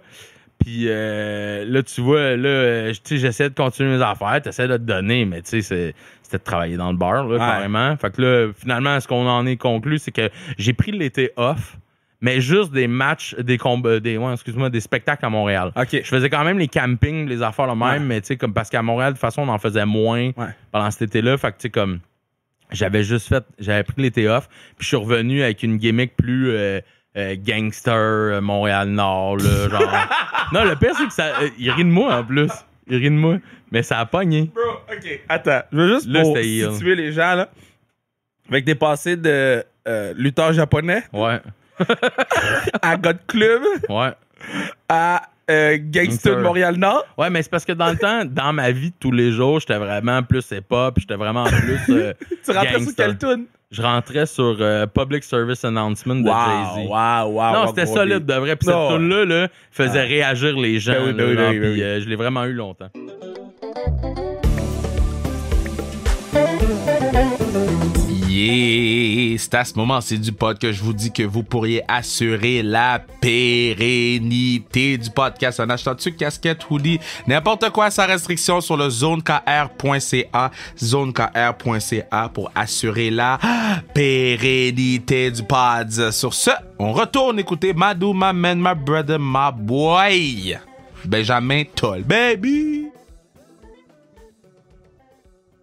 S2: Puis là, tu vois, là, j'essaie de continuer mes affaires, t'essaies de te donner, mais tu sais, c'était de travailler dans le bar, là, carrément. Fait que là, finalement, ce qu'on en est conclu, c'est que j'ai pris l'été off. Mais juste des matchs, des combats, des spectacles à Montréal.
S3: Okay.
S2: Je faisais quand même les campings, les affaires là même, mais tu sais, comme parce qu'à Montréal, de toute façon, on en faisait moins pendant cet été-là. Fait que tu sais, comme, j'avais pris l'été off, puis je suis revenu avec une gimmick plus gangster, Montréal-Nord, là, genre. Non, le pire, c'est que il rit de moi, en plus. Il rit de moi. Mais ça a pogné.
S3: Bro, OK, attends. Je veux juste
S2: Là,
S3: pour
S2: c'était heel.
S3: situer les gens, là. Avec des passés de lutteur japonais
S2: Ouais.
S3: à God Club
S2: Ouais.
S3: à Gangster de Montréal-Nord.
S2: Ouais, mais c'est parce que dans le temps, dans ma vie de tous les jours, j'étais vraiment plus hip-hop, j'étais vraiment plus
S3: Tu rentrais sur
S2: gangster.
S3: quelle tune?
S2: Je rentrais sur Public Service Announcement de Jay-Z.
S3: Wow.
S2: Non, c'était solide de vrai. Puis cette
S3: Non.
S2: tune-là là, faisait réagir les gens.
S3: Ben oui, ben oui,
S2: là,
S3: ben oui, ben
S2: puis,
S3: oui.
S2: je l'ai vraiment eu longtemps.
S1: Yeah! C'est à ce moment-ci du pod que je vous dis que vous pourriez assurer la pérennité du podcast en achetant dessus casquette, hoodie, n'importe quoi sans restriction sur le zonekr.ca, zonekr.ca pour assurer la pérennité du pod. Sur ce, on retourne écouter Madou, my man, my brother, my boy, Benjamin Toll, baby!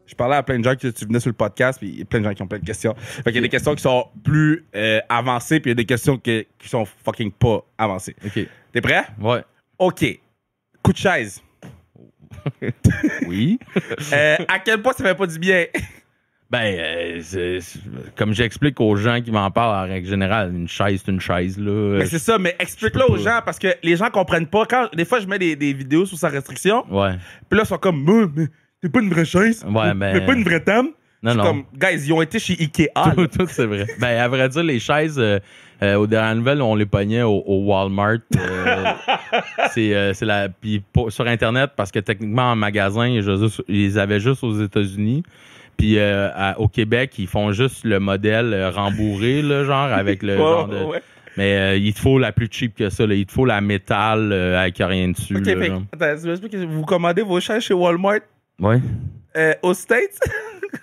S3: Je parlais à plein de gens que tu venais sur le podcast, puis il y a plein de gens qui ont plein de questions. Fait qu'il y a des questions qui sont plus avancées, puis il y a des questions qui sont fucking pas avancées.
S2: OK.
S3: T'es prêt?
S2: Ouais.
S3: OK. Coup de chaise.
S2: Oui.
S3: À quel point ça fait pas du bien?
S2: Ben, comme j'explique aux gens qui m'en parlent en règle générale, une chaise, c'est une chaise, là.
S3: Mais c'est ça, mais explique-le aux gens, parce que les gens comprennent pas. Quand, des fois, je mets des vidéos sous sa restriction,
S2: Ouais.
S3: puis là, ils sont comme, mais c'est pas une vraie chaise.
S2: Ouais, ben-
S3: C'est pas une vraie table.
S2: Non,
S3: Je suis
S2: non.
S3: comme, guys, ils ont été chez Ikea. là.
S2: Tout, c'est vrai. Ben, à vrai dire, les chaises, aux dernières nouvelles, on les pognait au Walmart. C'est la. Puis sur Internet, parce que techniquement, en magasin, ils les avaient juste aux États-Unis. Puis au Québec, ils font juste le modèle rembourré, là, genre, avec le genre de.
S3: Ouais.
S2: Mais il te faut la plus cheap que ça, là. Il te faut la métal avec rien dessus.
S3: OK,
S2: là,
S3: fait,
S2: genre.
S3: attends, tu m'expliques que vous commandez vos chaises chez Walmart
S2: Ouais.
S3: aux States?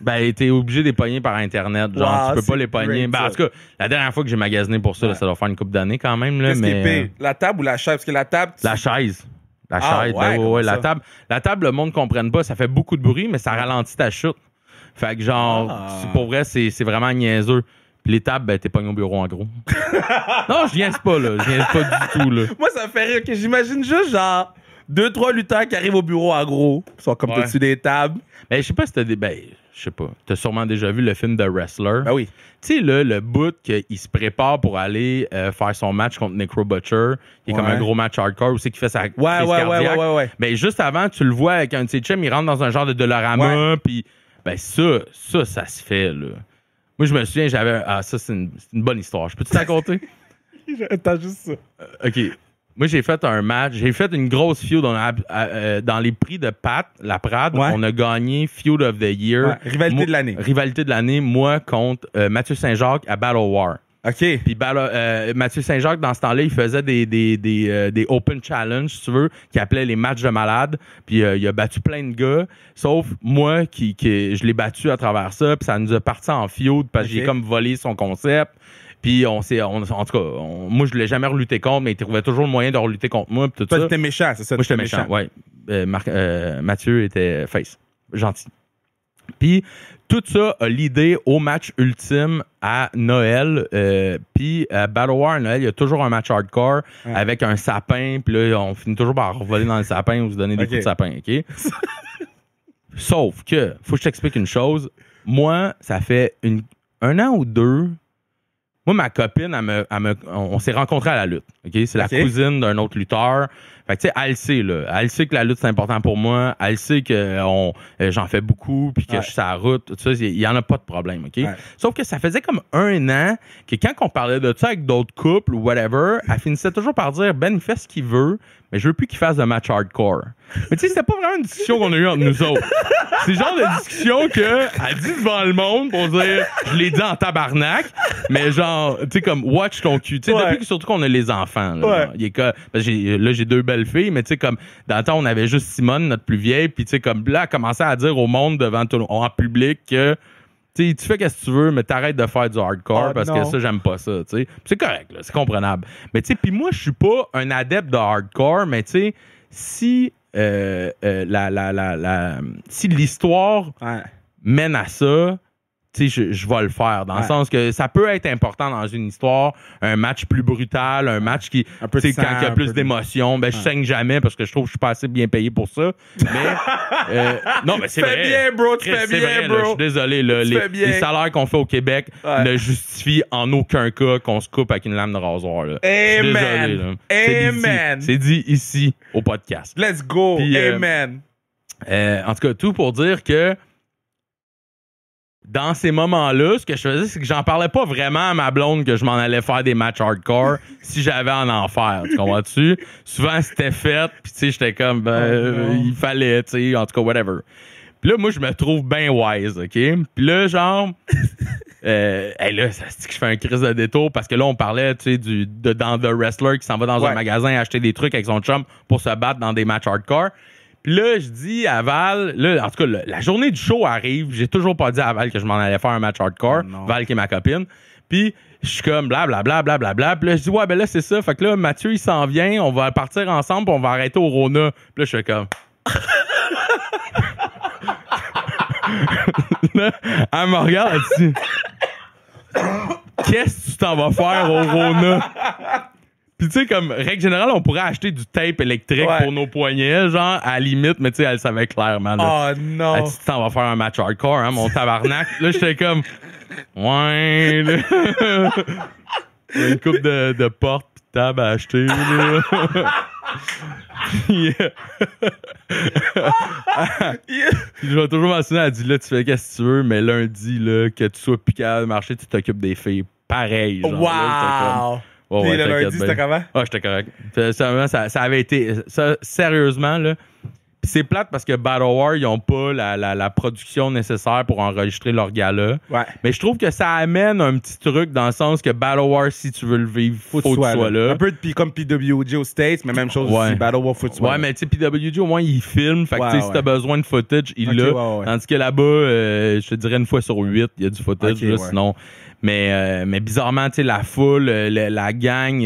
S2: Ben, t'es obligé de les pogner par Internet. Genre,
S3: Wow,
S2: tu peux pas
S3: c'est
S2: les pogner.
S3: great,
S2: Ben, en
S3: ça.
S2: tout cas, la dernière fois que j'ai magasiné pour ça, là,
S3: Ouais.
S2: ça doit faire une couple d'années quand même, là.
S3: Qu'est-ce qui est
S2: Mais.
S3: pire? La table ou la chaise? Parce que la table...
S2: La chaise. La
S3: Ah,
S2: chaise.
S3: ouais,
S2: Ben
S3: comment
S2: la
S3: ça?
S2: table. La table, le monde ne comprenne pas. Ça fait beaucoup de bruit, mais ça ralentit ta chute. Fait que genre, pour vrai, c'est vraiment niaiseux. Puis les tables, ben, t'es pogné au bureau en gros. Non, je niaise pas, là. Je niaise pas du tout, là.
S3: Moi, ça me fait rire que j'imagine juste, genre, 2-3 lutteurs qui arrivent au bureau en gros. Ils sont comme
S2: Ouais.
S3: dessus des tables.
S2: Ben, je sais pas si t'as des. Ben, je sais pas. T'as sûrement déjà vu le film The Wrestler.
S3: Ben oui.
S2: Tu sais, là, le bout qu'il se prépare pour aller faire son match contre Necro Butcher, qui est comme
S3: Ouais.
S2: un gros match hardcore aussi, qui fait sa
S3: Ouais,
S2: crise
S3: ouais,
S2: cardiaque.
S3: ouais.
S2: Ben, juste avant, tu le vois avec un de ses chums, il rentre dans un genre de Dollarama, puis ben ça se fait, là. Moi, je me souviens, j'avais... Ah, ça, c'est une bonne histoire. Je peux-tu te raconter?
S3: Attends juste ça.
S2: OK. Moi, j'ai fait un match. J'ai fait une grosse feud dans les prix de Pat, la Prade.
S3: Ouais.
S2: On a gagné Feud of the Year.
S3: Ouais, rivalité de l'année.
S2: Rivalité de l'année, moi contre Mathieu Saint-Jacques à Battle War.
S3: OK.
S2: Puis Mathieu Saint-Jacques, dans ce temps-là, il faisait des Open Challenge, si tu veux, qui appelait les matchs de malade. Puis il a battu plein de gars, sauf moi qui je l'ai battu à travers ça. Puis ça nous a parti en feud parce que
S3: Ok.
S2: j'ai comme volé son concept. Puis en tout cas, moi, je l'ai jamais relutté contre, mais il trouvait toujours le moyen de relutter contre moi. Puis tout
S3: Toi,
S2: ça.
S3: t'étais méchant, c'est ça?
S2: Moi, j'étais méchant, ouais. Mathieu était face. Gentil. Puis, tout ça a l'idée au match ultime à Noël. Puis, à Battle War à Noël, il y a toujours un match hardcore avec un sapin. Puis là, on finit toujours par voler dans le sapin ou se donner des
S3: Ok.
S2: coups de sapin, OK? Sauf que, faut que je t'explique une chose. Moi, ça fait un an ou deux. Moi, ma copine, on s'est rencontrés à la lutte. OK? C'est la
S3: Ok.
S2: cousine d'un autre lutteur. Fait que, tu sais, elle sait, là. Elle sait que la lutte, c'est important pour moi. Elle sait que j'en fais beaucoup, puis que
S3: Ouais.
S2: je suis sur la route. Tout ça, il y en a pas de problème, OK?
S3: Ouais.
S2: Sauf que ça faisait comme un an que quand on parlait de ça avec d'autres couples ou whatever, elle finissait toujours par dire, Ben, il fait ce qu'il veut, mais je veux plus qu'il fasse de match hardcore. Mais tu sais, c'était pas vraiment une discussion qu'on a eue entre nous autres. C'est le genre de discussion qu'elle dit devant le monde pour dire, je l'ai dit en tabarnak, mais genre, tu sais, comme, watch ton cul. Tu sais,
S3: Ouais.
S2: depuis que surtout qu'on a les enfants, là,
S3: Ouais.
S2: genre, il est parce que j'ai deux belles filles, mais tu sais, comme, dans le temps, on avait juste Simone, notre plus vieille, puis tu sais, comme, là, elle commençait à dire au monde devant tout, en public que, tu sais, tu fais ce que tu veux, mais t'arrêtes de faire du hardcore
S3: Oh,
S2: parce
S3: non.
S2: que ça, j'aime pas ça, tu sais. Puis c'est correct, là, c'est comprenable. Mais tu sais, puis moi, je suis pas un adepte de hardcore, mais tu sais, si si l'histoire
S3: Ouais.
S2: mène à ça, tu sais, je vais le faire. Dans le sens que ça peut être important dans une histoire, un match plus brutal, un match qui,
S3: un peu de sang,
S2: quand il y a plus d'émotions, ben je saigne jamais parce que je trouve que je suis pas assez bien payé pour ça. Mais non, mais c'est vrai.
S3: Tu fais bien, bro. Tu fais
S2: C'est
S3: bien,
S2: vrai,
S3: bro.
S2: là, je suis désolé. Là, les salaires qu'on fait au Québec ne justifient en aucun cas qu'on se coupe avec une lame de rasoir. Là.
S3: Amen. Amen.
S2: C'est dit ici au podcast.
S3: Let's go.
S2: Puis,
S3: Amen.
S2: En tout cas, tout pour dire que dans ces moments-là, ce que je faisais, c'est que j'en parlais pas vraiment à ma blonde que je m'en allais faire des matchs hardcore si j'avais à en faire. Tu comprends-tu? Souvent, c'était fait, puis tu sais, j'étais comme, il fallait, tu sais, en tout cas, whatever. Puis là, moi, je me trouve bien wise, OK? Puis là, genre, là, ça se dit que je fais un crise de détour parce que là, on parlait, tu sais, dans The Wrestler qui s'en va dans un magasin acheter des trucs avec son chum pour se battre dans des matchs hardcore. Puis là, je dis à Val, là, en tout cas, la journée du show arrive. J'ai toujours pas dit à Val que je m'en allais faire un match hardcore. Val, qui est ma copine. Puis je suis comme blablabla. Puis là, je dis, ouais, ben là, c'est ça. Fait que là, Mathieu, il s'en vient. On va partir ensemble. Puis on va arrêter au Rona. Puis là, je suis comme. Là, elle me regarde, elle dit, qu'est-ce que tu t'en vas faire au Rona? Puis tu sais, comme règle générale, on pourrait acheter du tape électrique pour nos poignets, genre, à la limite, mais tu sais, elle savait clairement. Là.
S3: Oh non!
S2: Elle dit, tu t'en vas faire un match hardcore, hein, mon tabarnak. Là, j'étais comme, ouais, là. Une coupe de portes pis de table à acheter, là. Je vais toujours mentionner, elle dit, là, tu fais qu'est-ce que tu veux, mais lundi, là, que tu sois piqué à marcher, tu t'occupes des filles. Pareil, genre.
S3: Wow!
S2: Là,
S3: Puis le lundi, c'était comment?
S2: Ah, j'étais correct. Ça avait été... Ça, sérieusement, là... Puis c'est plate parce que Battle War, ils n'ont pas la production nécessaire pour enregistrer leur gala. Ouais. Mais je trouve que ça amène un petit truc dans le sens que Battle War, si tu veux le vivre, faut que tu sois là.
S3: Un peu comme PWG aux States, mais même chose aussi. Battle War, faut que tu sois là.
S2: Ouais, mais tu sais, PWG, au moins, ils filment. Fait que si t'as besoin de footage, il l'a. Tandis que là-bas, je te dirais une fois sur 8, il y a du footage, là, sinon... Mais bizarrement, tu sais, la foule, la gang,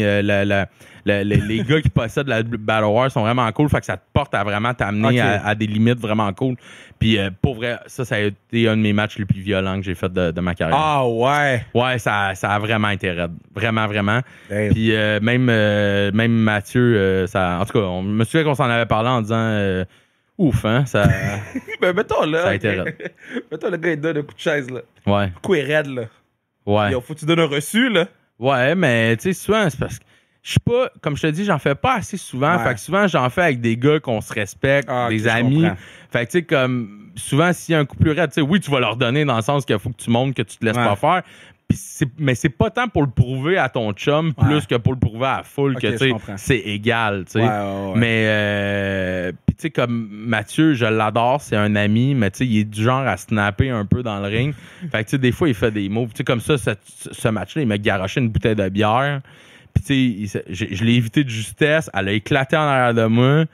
S2: les gars qui possèdent la Battle War sont vraiment cool. Fait que ça te porte à vraiment t'amener à des limites vraiment cool. Puis pour vrai, ça a été un de mes matchs les plus violents que j'ai fait de ma carrière.
S3: Ah ouais?
S2: Ouais, ça a vraiment été raide. Vraiment, vraiment. Damn. Puis même Mathieu, en tout cas, je me souviens qu'on s'en avait parlé en disant... ouf, hein? Ça,
S3: ben, mettons là.
S2: Ça a été raide.
S3: Mettons le gars, il donne un coup de chaise, là.
S2: Ouais.
S3: Le coup est raide, là.
S2: Ouais.
S3: Yo, faut que tu donnes un reçu, là.
S2: Ouais, mais tu sais, souvent, c'est parce que je suis pas, comme je te dis, j'en fais pas assez souvent. Fait que souvent, j'en fais avec des gars qu'on se respecte, des amis. Fait que tu sais, comme souvent, s'il y a un coup plus raide, tu sais, oui, tu vas leur donner dans le sens qu'il faut que tu montres que tu te laisses pas faire. Mais c'est pas tant pour le prouver à ton chum plus que pour le prouver à la foule que tu sais, c'est égal, tu sais. Mais puis tu sais, comme Mathieu, je l'adore, c'est un ami, mais tu sais, il est du genre à snapper un peu dans le ring. Fait que tu sais, des fois, il fait des moves. Tu sais, comme ça, ce match-là, il m'a garoché une bouteille de bière. Puis tu sais, je l'ai évité de justesse. Elle a éclaté en arrière de moi.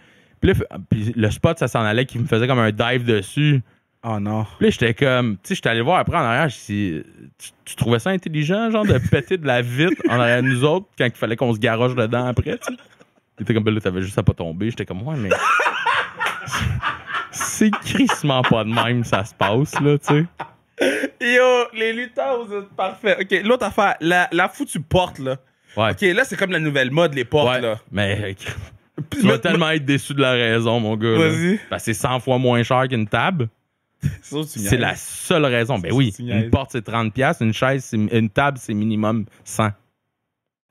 S2: Puis le spot, ça s'en allait, qui me faisait comme un dive dessus.
S3: Oh non.
S2: Puis là, j'étais comme... Tu sais, j'étais allé voir après en arrière, tu trouvais ça intelligent, genre, de péter de la vitre en arrière de nous autres quand il fallait qu'on se garoche dedans après, tu sais? Il était comme, ben là, t'avais juste à pas tomber. J'étais comme, ouais, mais... c'est crissement pas de même, ça se passe, là, tu sais.
S3: Yo, les lutteurs, vous êtes parfaits. OK, l'autre affaire, la foutue porte, là.
S2: Ouais.
S3: OK, là, c'est comme la nouvelle mode, les portes, là.
S2: Mais... tu vas tellement être déçu de la raison, mon gars.
S3: Vas-y.
S2: Parce que c'est 100 fois moins cher qu'une table. C'est la seule raison. Ben oui, une porte, c'est 30$. Une table, c'est minimum 100$.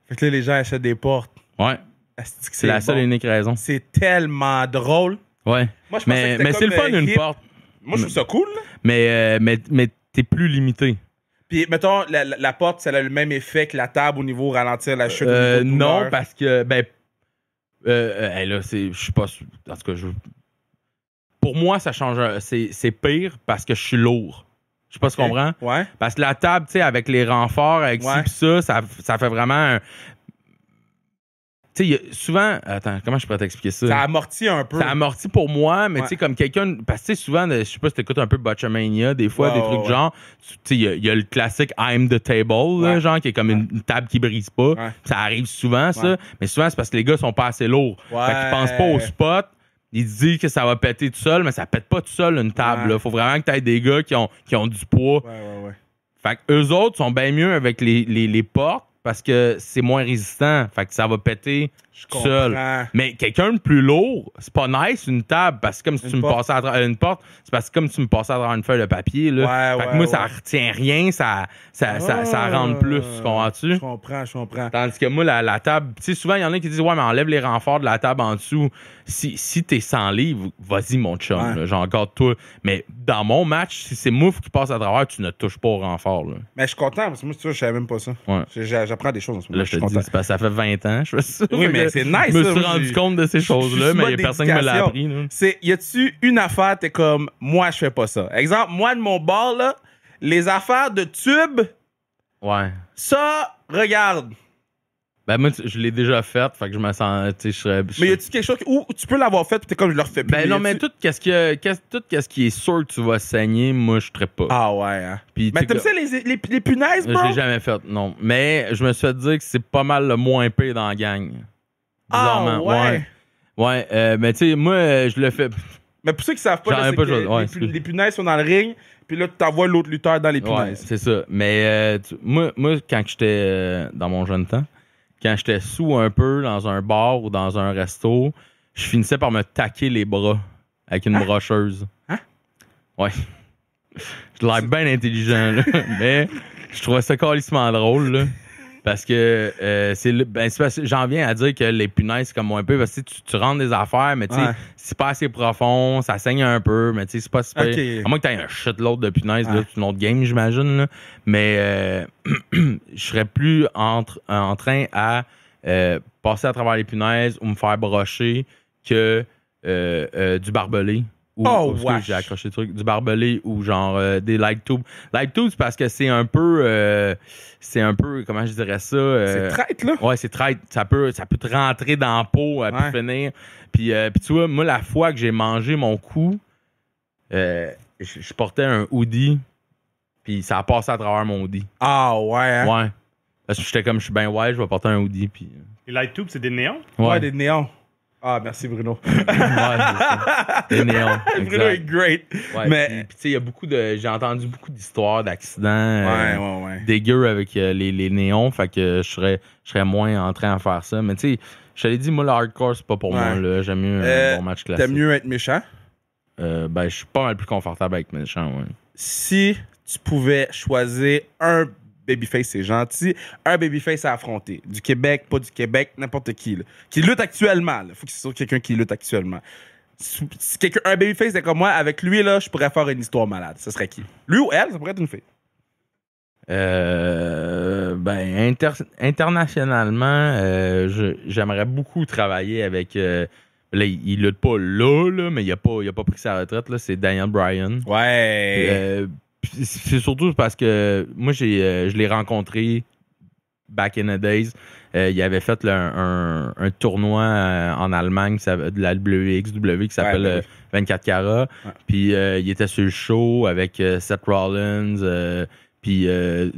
S3: Fait que là, les gens achètent des portes.
S2: Ouais. C'est la seule et unique raison.
S3: C'est tellement drôle.
S2: Ouais.
S3: Moi, je
S2: mais c'est le fun d'une porte.
S3: Moi, je trouve ça cool.
S2: Mais t'es plus limité.
S3: Puis, mettons, la porte, ça a le même effet que la table au niveau ralentir la chute.
S2: Non, parce que, là, je suis pas sûr. En tout cas, pour moi, ça change. C'est pire parce que je suis lourd. Je sais pas si tu comprends.
S3: Ouais.
S2: Parce que la table, tu sais, avec les renforts, avec ci pis ça fait vraiment un. Tu sais, souvent. Attends, comment je pourrais t'expliquer ça?
S3: Ça amortit un peu.
S2: Ça amortit pour moi, mais tu sais, comme quelqu'un. Parce que tu sais, souvent, je sais pas si t'écoutes un peu Botchamania, des fois, des trucs genre. Tu sais, il y a le classique I'm the table, là, genre, qui est comme une table qui brise pas. Ouais. Ça arrive souvent, ça. Mais souvent, c'est parce que les gars sont pas assez lourds. Fait qu'ils pensent pas au spot. Ils disent que ça va péter tout seul, mais ça pète pas tout seul une table. Là. Faut vraiment que tu aies des gars qui ont du poids. Fait que eux autres sont bien mieux avec les portes parce que c'est moins résistant. Fait que ça va péter tout seul. Mais quelqu'un de plus lourd, c'est pas nice une table parce que comme si tu me passais à travers une porte, c'est parce que comme si tu me passais à travers une feuille de papier. Là. Fait que moi, ça retient rien, ça rentre plus. Comprends-tu?
S3: Je comprends.
S2: Tandis que moi, la table, tu sais, souvent, il y en a qui disent, ouais, mais enlève les renforts de la table en dessous. Si t'es 100 livres, vas-y, mon chum, là, j'en garde toi. Mais dans mon match, si c'est Mouf qui passe à travers, tu ne touches pas au renfort. Là.
S3: Mais je suis content parce que moi, tu vois, je savais même pas ça.
S2: Ouais.
S3: J'apprends des choses en ce moment.
S2: Là, je te dis, c'est parce que ça fait 20 ans, je fais ça.
S3: Oui, mais c'est nice.
S2: Je me suis rendu compte de ces choses-là, mais il n'y a personne qui me l'a appris.
S3: Y a-tu une affaire, t'es comme, moi, je fais pas ça. Exemple, moi, de mon bord, là, les affaires de tube,
S2: ouais.
S3: Ça, regarde.
S2: Ben, moi, je l'ai déjà fait, fait que je me sens, tu sais,
S3: Mais y a-tu quelque chose où tu peux l'avoir fait, pis t'es comme, je le refais plus.
S2: Ben, non, mais tout ce qui est sûr que tu vas saigner, moi, je serais pas.
S3: Ah, ouais, hein.
S2: Pis,
S3: mais t'aimes ça, les punaises, bro?
S2: Je l'ai jamais fait, non. Mais je me suis fait dire que c'est pas mal le moins pire dans la gang.
S3: Ah, ouais.
S2: Ouais, mais tu sais, moi, je le fais.
S3: Mais pour ceux qui savent pas, là, c'est que les punaises sont dans le ring, puis là, tu t'envoies l'autre lutteur dans les punaises.
S2: Ouais, c'est ça. Mais moi, quand j'étais dans mon jeune temps, quand j'étais sous un peu dans un bar ou dans un resto, je finissais par me taquer les bras avec une brocheuse.
S3: Hein?
S2: Ouais. Je l'air bien intelligent, là. Mais je trouvais ça calissement drôle, là. Parce que j'en viens à dire que les punaises, c'est comme un peu, parce que tu rentres des affaires, mais tu sais, c'est pas assez profond, ça saigne un peu, mais tu sais, c'est pas super. Okay. À moins que tu aies un shitload de punaises, là, c'est une autre game, j'imagine. Là. Mais je serais plus en train à passer à travers les punaises ou me faire brocher que du barbelé. J'ai accroché le truc. Du barbelé ou genre des light tubes. Light tubes, c'est parce que c'est un peu, comment je dirais ça?
S3: C'est traite, là?
S2: Ouais, c'est traite. Ça peut te rentrer dans la peau à pu finir. Puis tu vois, moi, la fois que j'ai mangé mon coup, je portais un hoodie, puis ça a passé à travers mon hoodie.
S3: Ah, ouais, hein?
S2: Ouais. Parce que j'étais comme, je suis bien je vais porter un hoodie, puis...
S4: Les light tubes, c'est des néons?
S3: Ouais, des néons. Ah, merci Bruno.
S2: Ouais, c'est ça. Des néons.
S3: Bruno est great.
S2: Ouais, mais puis tu sais, il y a j'ai entendu beaucoup d'histoires d'accidents dégueux avec les néons, fait que je serais moins en train de faire ça. Mais tu sais, je t'avais dit, moi, le hardcore, c'est pas pour moi. Là. J'aime mieux un bon match classique.
S3: T'aimes mieux être méchant?
S2: Ben, je suis pas mal plus confortable avec méchant, ouais.
S3: Si tu pouvais choisir un babyface, c'est gentil. Un babyface à affronter. Du Québec, pas du Québec, n'importe qui. Là. Qui lutte actuellement. Il faut que ce soit quelqu'un qui lutte actuellement. Si un babyface est comme moi, avec lui, là, je pourrais faire une histoire malade. Ce serait qui? Lui ou elle, ça pourrait être une fille.
S2: Internationalement, j'aimerais beaucoup travailler avec... là, il lutte pas là, mais il a pas pris sa retraite. Là, c'est Daniel Bryan.
S3: Ouais.
S2: C'est surtout parce que moi, je l'ai rencontré back in the days. Il avait fait là, un tournoi en Allemagne de la WXW qui s'appelle 24 carats. Ouais. Puis il était sur le show avec Seth Rollins, puis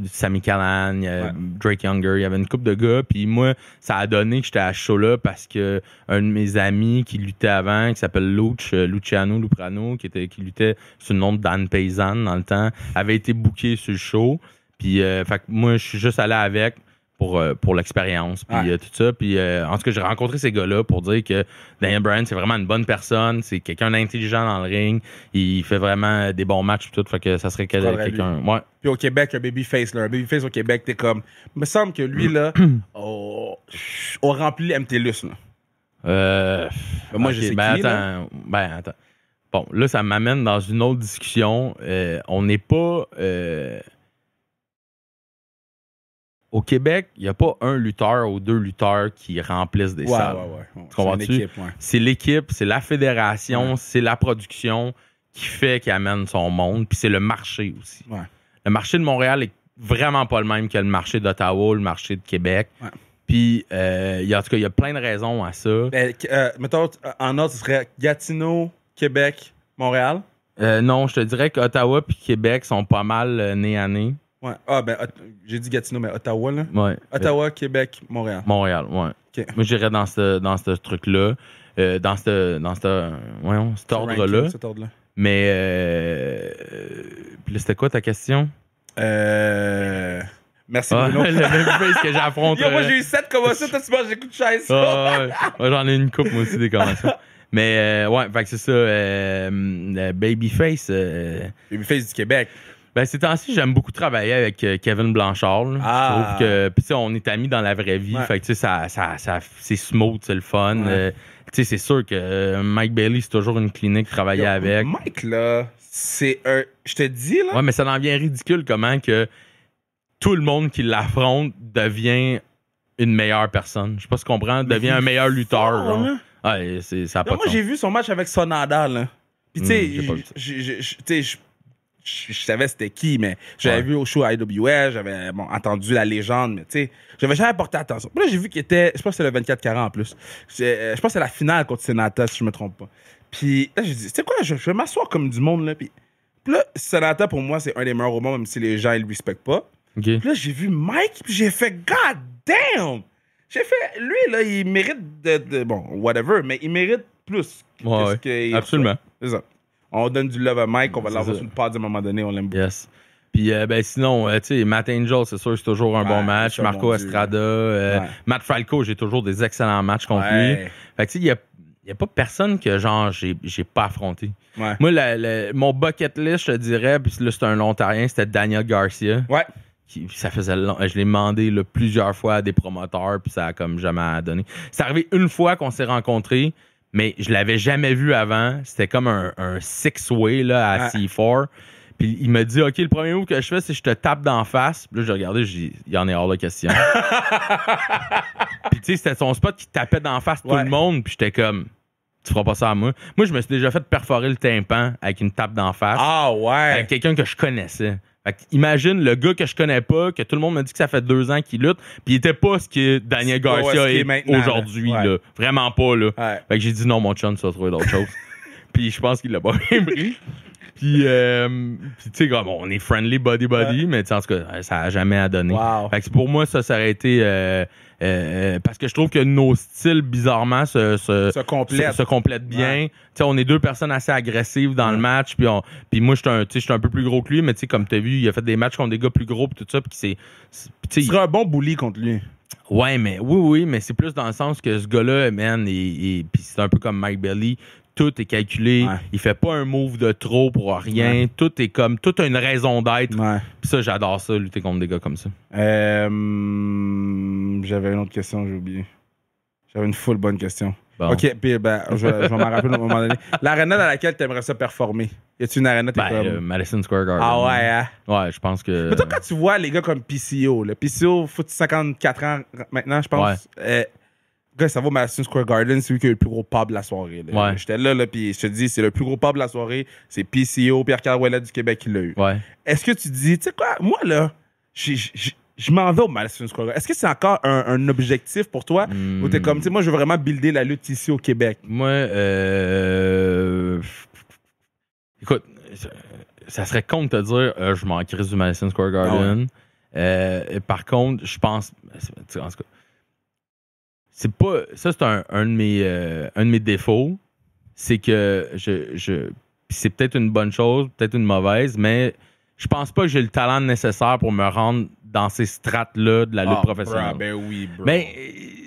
S2: Sami Callihan, Drake Younger. Il y avait une couple de gars. Puis moi, ça a donné que j'étais à ce show-là parce que un de mes amis qui luttait avant, qui s'appelle Luciano Luprano, qui luttait sous le nom de Dan Paysan dans le temps, avait été booké sur le show. Puis fait que moi, je suis juste allé avec pour l'expérience, puis tout ça. Puis en tout cas, j'ai rencontré ces gars-là pour dire que Daniel Bryan, c'est vraiment une bonne personne, c'est quelqu'un d'intelligent dans le ring, il fait vraiment des bons matchs, tout, fait que ça serait quelqu'un... Ouais.
S3: Puis au Québec, un babyface au Québec, t'es comme... Il me semble que lui, là, on remplit MTLUS, là.
S2: Moi, je sais qui, attends. Bon, là, ça m'amène dans une autre discussion. On n'est pas... Au Québec, il n'y a pas un lutteur ou deux lutteurs qui remplissent des salles. Tu comprends-tu? C'est l'équipe, c'est la fédération, c'est la production qui amène son monde, puis c'est le marché aussi. Ouais. Le marché de Montréal est vraiment pas le même que le marché d'Ottawa, le marché de Québec. Ouais. Puis, en tout cas, il y a plein de raisons à ça.
S3: Mettons, en ordre, ce serait Gatineau, Québec, Montréal?
S2: Non, je te dirais qu'Ottawa et Québec sont pas mal nez à nez.
S3: Ouais. J'ai dit Gatineau, mais Ottawa, là.
S2: Ouais.
S3: Ottawa, Québec, Montréal.
S2: Montréal, ouais. Okay. Moi, j'irais dans ce truc-là. Dans cet ordre-là.
S3: Cet ordre-là.
S2: Mais, puis là, c'était quoi ta question?
S3: Merci Bruno.
S2: Le babyface que j'affronte.
S3: Yo, moi j'ai eu 7 comme ça, toi tu manges des coups de chaise.
S2: Ouais, j'en ai une coupe moi aussi des commotions. Mais ouais, fait que c'est ça. Babyface.
S3: Babyface du Québec.
S2: Ben, ces temps-ci, j'aime beaucoup travailler avec Kevin Blanchard. Là. Je trouve que. Puis, tu sais, on est amis dans la vraie vie.
S3: Ouais.
S2: Fait que, tu sais, ça, c'est smooth, c'est le fun.
S3: Ouais.
S2: Tu sais, c'est sûr que Mike Bailey, c'est toujours une clinique travailler
S3: Yo,
S2: avec.
S3: Mike, là, c'est un. Je te dis, là.
S2: Ouais, mais ça en vient ridicule comment que tout le monde qui l'affronte devient une meilleure personne. Je sais pas si tu comprends. Devient un meilleur lutteur.
S3: fort,
S2: Genre. Ouais, ça a pas
S3: Yo,
S2: de
S3: moi,
S2: sens.
S3: j'ai vu son match avec Sonada, là. Puis, tu
S2: j'ai pas vu
S3: sais, je savais c'était qui, mais j'avais vu au show à IWS, j'avais entendu la légende, mais tu sais, j'avais jamais porté attention. Puis là, j'ai vu qu'il était, je pense que c'est le 24-40 en plus. Je pense que c'est la finale contre Senata, si je me trompe pas. Puis là, j'ai dit, tu sais quoi, je vais m'asseoir comme du monde, là. Puis là, Senata, pour moi, c'est un des meilleurs au monde, même si les gens, ils le respectent pas.
S2: OK.
S3: Puis là, j'ai vu Mike, puis j'ai fait, God damn! J'ai fait, lui, là, il mérite bon, whatever, mais il mérite plus.
S2: Ouais, absolument.
S3: C'est ça. On donne du love à Mike, on va
S2: C'est
S3: l'avoir
S2: ça.
S3: sur le pod à un moment donné, on l'aime beaucoup.
S2: Yes. Puis, ben, sinon, tu sais, Matt Angel, c'est sûr, c'est toujours un bon match.
S3: ça,
S2: Marco
S3: mon Dieu.
S2: Estrada.
S3: Ouais.
S2: Matt Falco, j'ai toujours des excellents matchs contre
S3: Ouais.
S2: lui. Fait que, tu sais, il n'y a pas personne que, genre, j'ai pas affronté.
S3: Ouais.
S2: Moi, mon bucket list, je te dirais, puis là, c'est un Ontarien, c'était Daniel Garcia.
S3: Ouais.
S2: Ça faisait je l'ai demandé là, plusieurs fois à des promoteurs, puis ça a comme jamais donné. C'est arrivé une fois qu'on s'est rencontrés, mais je l'avais jamais vu avant. C'était comme un six-way là, à C4. Puis il m'a dit, OK, le premier move que je fais, c'est que je te tape d'en face. Puis là, j'ai regardé, j'ai dit, il y en est hors de question. Puis tu sais, c'était son spot qui tapait d'en face tout le monde. Puis j'étais comme, tu feras pas ça à moi. Moi, je me suis déjà fait perforer le tympan avec une tape d'en face.
S3: Ah ouais.
S2: Avec quelqu'un que je connaissais. Fait que imagine le gars que je connais pas, que tout le monde m'a dit que ça fait 2 ans qu'il lutte, puis il était pas ce que Daniel Garcia
S3: ce qu'il est
S2: est
S3: maintenant,
S2: aujourd'hui.
S3: là.
S2: Là. Vraiment pas. Là.
S3: Ouais.
S2: Fait que j'ai dit non, mon chum, tu vas trouver d'autres choses. Puis je pense qu'il l'a pas bien pris. Puis tu sais, comme on est friendly body, mais en tout cas, ça a jamais à donner.
S3: Wow.
S2: Fait que pour moi, ça aurait été. Parce que je trouve que nos styles, bizarrement, se complètent bien.
S3: Ouais.
S2: Tu sais, on est 2 personnes assez agressives dans le match. Puis moi, je suis un peu plus gros que lui, mais tu sais, comme tu as vu, il a fait des matchs contre des gars plus gros, puis tout ça. Puis
S3: Tu serais un bon bully contre lui.
S2: Ouais, mais oui, mais c'est plus dans le sens que ce gars-là, man, puis c'est un peu comme Mike Bailey. Tout est calculé. Ouais. Il fait pas un move de trop pour rien. Ouais. Tout a une raison d'être.
S3: Ouais.
S2: Puis ça, j'adore ça, lutter contre des gars comme ça.
S3: J'avais une autre question, j'ai oublié. J'avais une full bonne question. Bon. OK, puis ben, je vais m'en rappeler à un moment donné. L'arena dans laquelle tu aimerais ça performer. Y a-tu une arena
S2: comme... Madison Square Garden.
S3: Ah ouais, hein?
S2: Ouais, je pense que...
S3: Mais toi, quand tu vois les gars comme PCO, le PCO, fout 54 ans maintenant, je pense. Ouais. Gars, ça va au Madison Square Garden, c'est lui qui a eu le plus gros pub de la soirée. Là.
S2: Ouais.
S3: J'étais là, puis je te dis, c'est le plus gros pub de la soirée. C'est PCO, Pierre-Carl Ouellet du Québec qui l'a eu.
S2: Ouais.
S3: Est-ce que tu dis, tu sais quoi, moi, là, je m'en vais au Madison Square Garden. Est-ce que c'est encore un objectif pour toi? Ou t'es comme, tu sais, moi, je veux vraiment builder la lutte ici au Québec?
S2: Moi, écoute, ça serait con de te dire, je m'en crisse du Madison Square Garden. Ah ouais. Par contre, je pense, en tout cas, c'est pas. Ça, c'est un de mes défauts. C'est que c'est peut-être une bonne chose, peut-être une mauvaise, mais je pense pas que j'ai le talent nécessaire pour me rendre dans ces strates-là de la lutte professionnelle.
S3: Ben oui, bro.
S2: Mais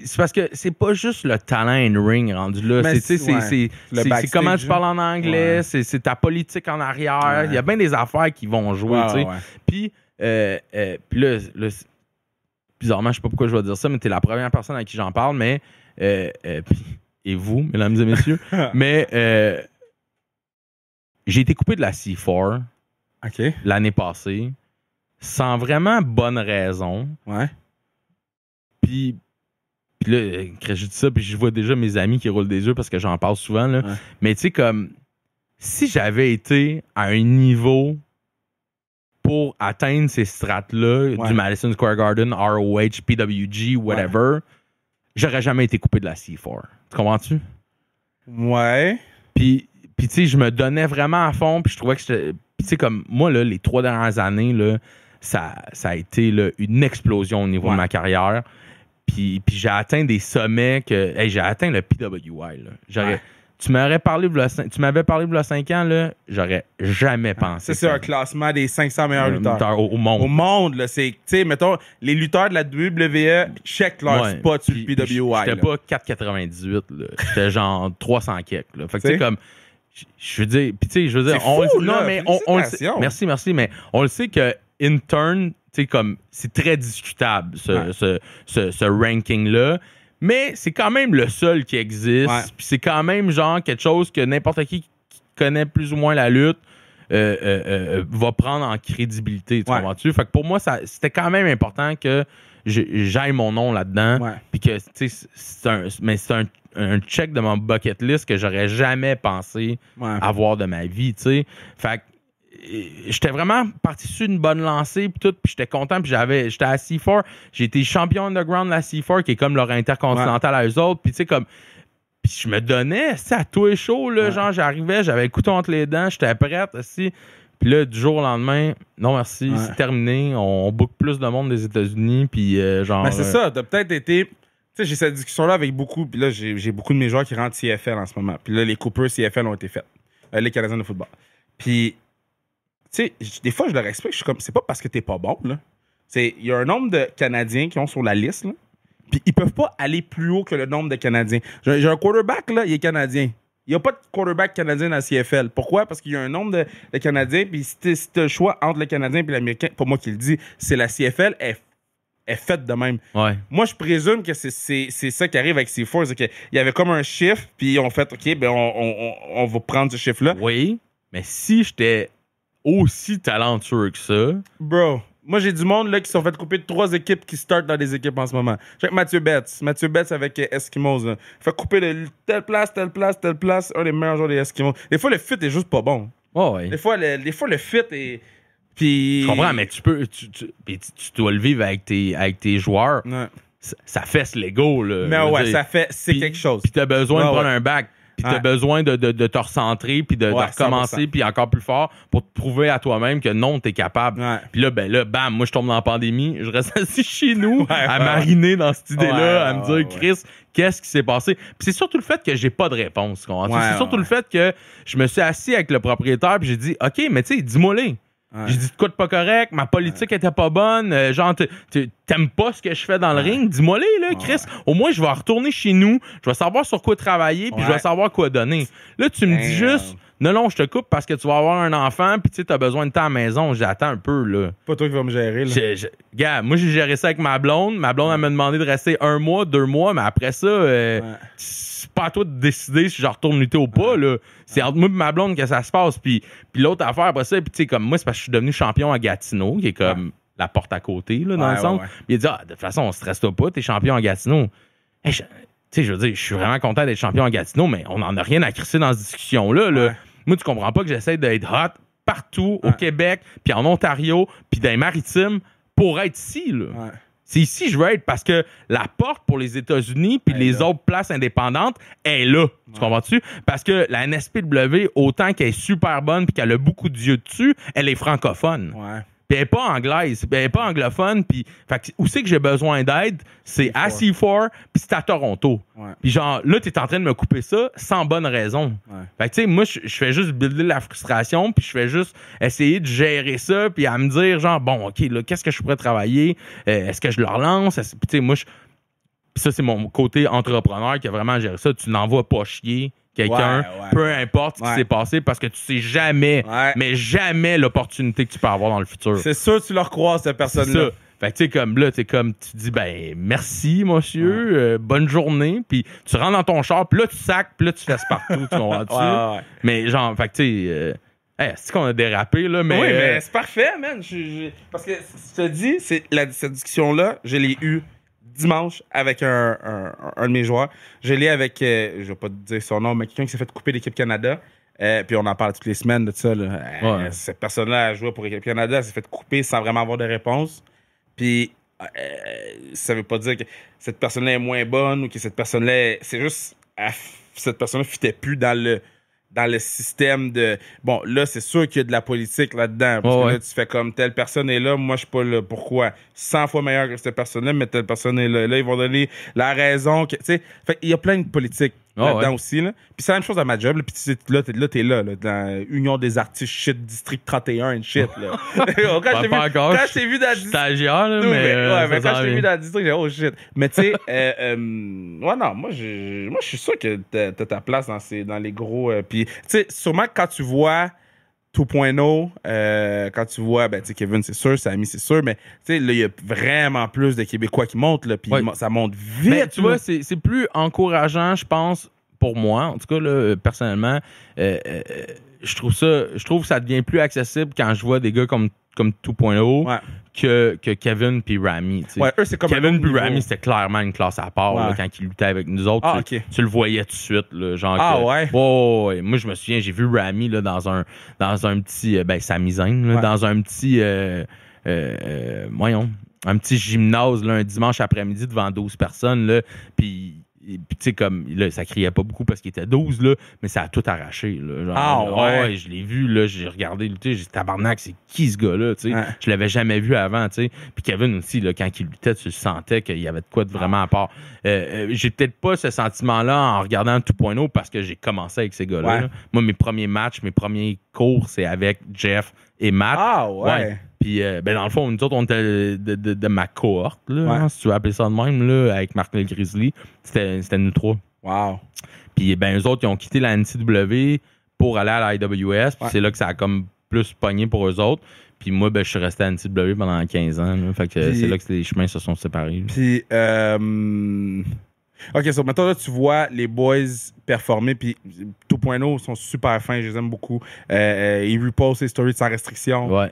S2: c'est parce que c'est pas juste le talent in ring rendu là. C'est comment tu parles en anglais, c'est ta politique en arrière. Il y a bien des affaires qui vont jouer, tu sais. Puis là, bizarrement, je sais pas pourquoi je vais dire ça, mais t'es la première personne à qui j'en parle, mais et vous, mesdames et messieurs, mais j'ai été coupé de la C4 l'année passée sans vraiment bonne raison.
S3: Ouais.
S2: Puis là, je dis ça, puis je vois déjà mes amis qui roulent des yeux parce que j'en parle souvent, là. Ouais. Mais tu sais, comme si j'avais été à un niveau pour atteindre ces strates-là, du Madison Square Garden, ROH, PWG, whatever, j'aurais jamais été coupé de la C4. Tu comprends-tu?
S3: Ouais.
S2: Puis tu sais, je me donnais vraiment à fond, puis je trouvais que j'étais... Puis tu sais, comme moi, là, les 3 dernières années, là, ça a été là, une explosion au niveau de ma carrière. Puis j'ai atteint des sommets que... Hey, j'ai atteint le PWI, là. tu m'avais parlé de 5 ans, là, j'aurais jamais pensé.
S3: C'est un classement des 500 meilleurs lutteurs.
S2: Au monde.
S3: Au monde, là, c'est, tu sais, mettons, les lutteurs de la WWE check leur spot sur le PWI.
S2: J'étais pas 4,98, là. J'étais genre 300 kek, là. Fait que, tu sais, comme, je veux dire, puis tu sais, je veux dire, on le sait. Merci, mais on le sait que, in turn, tu sais, comme, c'est très discutable, ce ranking-là. Mais c'est quand même le seul qui existe. Puis c'est quand même genre quelque chose que n'importe qui connaît plus ou moins la lutte va prendre en crédibilité. Tu comprends-tu? Fait que pour moi, c'était quand même important que j'aille mon nom là-dedans. Puis que c'est un check de mon bucket list que j'aurais jamais pensé avoir de ma vie. T'sais. Fait que j'étais vraiment parti sur une bonne lancée puis tout, puis j'étais content, puis j'étais à C4, j'ai été champion underground de la C4 qui est comme leur intercontinental à eux autres, puis tu sais comme puis je me donnais à tous les shows là, genre j'arrivais, j'avais le couteau entre les dents, j'étais prête aussi. Puis là, du jour au lendemain, non merci, c'est terminé, on book plus de monde des États-Unis, puis genre
S3: c'est ça, t'as peut-être été, tu sais, j'ai cette discussion-là avec beaucoup, puis là j'ai beaucoup de mes joueurs qui rentrent CFL en ce moment, puis là les coupeurs CFL ont été faits, les Canadiens de football, puis tu sais, des fois, je le respecte. Je suis comme, c'est pas parce que t'es pas bon, là. Il y a un nombre de Canadiens qui ont sur la liste, là. Puis ils peuvent pas aller plus haut que le nombre de Canadiens. J'ai un quarterback, là, il est Canadien. Il n'y a pas de quarterback canadien dans la CFL. Pourquoi? Parce qu'il y a un nombre de Canadiens. Puis si t'as le choix entre le Canadien et l'Américain, pas moi qui le dis, c'est la CFL est faite de même. Moi, je présume que c'est ça qui arrive avec C4. C'est qu'il y avait comme un chiffre, puis on fait, OK, ben on va prendre ce chiffre-là.
S2: Oui, mais si j'étais aussi talentueux que ça.
S3: Bro, moi j'ai du monde là qui sont fait couper de 3 équipes qui startent dans des équipes en ce moment. J'ai avec Mathieu Betts avec Eskimos. Là. Fait couper de telle place, un des meilleurs joueurs des Eskimos. Des fois le fit est juste pas bon. Des fois le fit est. Puis.
S2: Je comprends, mais tu dois le vivre avec tes joueurs. Ça fesse l'ego, là.
S3: Mais ça fait. C'est quelque chose.
S2: Puis t'as besoin de prendre un back. Puis t'as besoin de te recentrer, puis de recommencer, puis encore plus fort pour te prouver à toi-même que non, t'es capable. Puis là, bam, moi, je tombe dans la pandémie, je reste assis chez nous à mariner dans cette idée-là, à me dire, Chris, qu'est-ce qui s'est passé? Puis c'est surtout le fait que j'ai pas de réponse. C'est surtout le fait que je me suis assis avec le propriétaire, puis j'ai dit, OK, mais tu sais, dis-moi-les. J'ai dit de quoi de pas correct, ma politique était pas bonne, genre t'aimes pas ce que je fais dans le ring, dis-moi-les là, Chris. Au moins je vais retourner chez nous, je vais savoir sur quoi travailler, puis je vais savoir quoi donner. Là tu me dis juste non, je te coupe parce que tu vas avoir un enfant, puis tu sais t'as besoin de temps à la maison, j'attends un peu là.
S3: Pas toi qui vas me gérer là.
S2: Gars, moi j'ai géré ça avec ma blonde elle m'a demandé de rester 1 mois, 2 mois, mais après ça c'est pas à toi de décider si je retourne lutter ou pas là. C'est entre moi et ma blonde que ça se passe. Puis l'autre affaire après ça, puis tu sais, comme moi, c'est parce que je suis devenu champion à Gatineau, qui est comme la porte à côté, là, dans le centre. Il a dit, de toute façon, on stresse pas, t'es champion à Gatineau. Hey, tu sais, je veux dire, je suis vraiment content d'être champion à Gatineau, mais on n'en a rien à crisser dans cette discussion-là. Là. Moi, tu comprends pas que j'essaie d'être hot partout au Québec, puis en Ontario, puis dans les Maritimes pour être ici, là. C'est ici que je veux être parce que la porte pour les États-Unis puis les autres places indépendantes est là. Tu comprends-tu? Parce que la NSPW, autant qu'elle est super bonne puis qu'elle a beaucoup d'yeux dessus, elle est francophone. Puis elle n'est pas anglaise, puis elle n'est pas anglophone. Puis où c'est que j'ai besoin d'aide? C'est à C4 puis c'est à Toronto. Puis genre, là, t'es en train de me couper ça sans bonne raison. Fait que tu sais, moi, je fais juste builder la frustration puis je fais juste essayer de gérer ça puis à me dire genre, bon, OK, là, qu'est-ce que je pourrais travailler? Est-ce que je le relance? Puis tu sais, moi, puis ça, c'est mon côté entrepreneur qui a vraiment géré ça. Tu n'envoies pas chier quelqu'un, peu importe ce qui s'est passé, parce que tu sais jamais, mais jamais l'opportunité que tu peux avoir dans le futur.
S3: C'est sûr que tu leur croises, cette personne-là.
S2: Fait que tu sais, comme là, tu dis, ben, merci, monsieur, bonne journée, puis tu rentres dans ton char, puis là, tu sacs, puis là, tu fesses partout, tu comprends-tu? Mais genre, fait que tu sais, c'est qu'on a dérapé, là, mais...
S3: Oui, mais c'est parfait, man. Parce que, je te dis, cette discussion-là, je l'ai eue dimanche avec un de mes joueurs. Je l'ai avec, je vais pas te dire son nom, mais quelqu'un qui s'est fait couper l'équipe Canada. Puis on en parle toutes les semaines de ça. Là. Cette personne-là a joué pour l'équipe Canada, elle s'est fait couper sans vraiment avoir de réponse. Puis ça veut pas dire que cette personne-là est moins bonne ou que cette personne-là... C'est juste... cette personne-là ne fitait plus dans le système de... Bon, là, c'est sûr qu'il y a de la politique là-dedans. Parce que là, tu fais comme telle personne est là, moi, je suis pas là. Pourquoi? 100 fois meilleur que cette personne-là, mais telle personne est là. Là, ils vont donner la raison. Tu sais, fait qu'il y a plein de politiques. là-dedans aussi. Là. Puis c'est la même chose à ma job. Là. Puis t'es là, dans Union des artistes shit, District 31 and shit. Là. quand je t'ai vu dans le district...
S2: stagiaire, là, mais
S3: quand je t'ai vu dans le district, j'ai oh shit. Mais tu sais, non, moi je suis sûr que t'as ta place dans les gros... Puis tu sais, sûrement quand tu vois 2.0, quand tu vois, ben, tu sais, Kevin, c'est sûr, Samy, c'est sûr, mais tu sais, là, il y a vraiment plus de Québécois qui montent, là, puis ça monte vite.
S2: Mais tu vois, c'est plus encourageant, je pense, pour moi, en tout cas, là, personnellement. Je trouve que ça devient plus accessible quand je vois des gars comme 2.0 que Kevin puis Rami.
S3: Ouais, eux, c'est comme
S2: Kevin puis Rami, c'était clairement une classe à part là, quand ils luttaient avec nous autres. Tu le voyais tout de suite. Là, genre ouais? Moi, je me souviens, j'ai vu Rami là, dans un petit... Sami Zayn, là, dans un petit... un petit gymnase là, un dimanche après-midi devant 12 personnes. Là, puis tu sais, comme, là, ça criait pas beaucoup parce qu'il était 12, là, mais ça a tout arraché. Là, genre, je l'ai vu, là, j'ai regardé, j'ai dit, tabarnak, c'est qui ce gars-là, tu sais? Je l'avais jamais vu avant, tu sais. Puis Kevin aussi, là, quand il luttait, tu sentais qu'il y avait de quoi de vraiment à part. J'ai peut-être pas ce sentiment-là en regardant 2.0 parce que j'ai commencé avec ces gars-là. Là. Moi, mes premiers matchs, mes premiers cours, c'est avec Jeff et Matt. Puis, dans le fond, nous autres, on était de ma cohorte, là, si tu veux appeler ça de même, là, avec Marc Le Grizzly. C'était nous trois.
S3: Wow.
S2: Puis, eux autres, ils ont quitté la NCW pour aller à la IWS. Puis, c'est là que ça a comme plus pogné pour eux autres. Puis, moi, je suis resté à NCW pendant 15 ans. Là, fait que c'est là que les chemins se sont séparés.
S3: Puis, OK, maintenant, là, tu vois les boys performer, puis 2.0 sont super fins, je les aime beaucoup. Ils repostent les stories sans restriction. Tu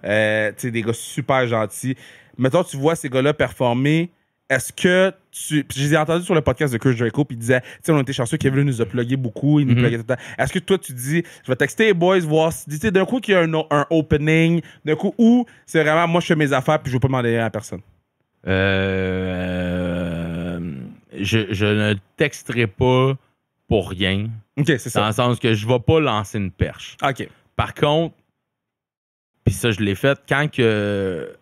S3: sais, des gars super gentils. Maintenant, tu vois ces gars-là performer. Est-ce que tu... Puis, je les ai entendus sur le podcast de Chris Draco, puis il disait, tu sais, on était chanceux, Kevin nous a plugué beaucoup, il nous pluguait tout le temps. Est-ce que toi, tu dis, je vais texter les boys, voir si, tu sais, d'un coup, qu'il y a un opening, d'un coup, où c'est vraiment, moi, je fais mes affaires, puis je veux pas demander rien à personne?
S2: Je ne texterai pas pour rien.
S3: OK, c'est ça.
S2: Dans le sens que je ne vais pas lancer une perche.
S3: OK.
S2: Par contre, puis ça, je l'ai fait quand que...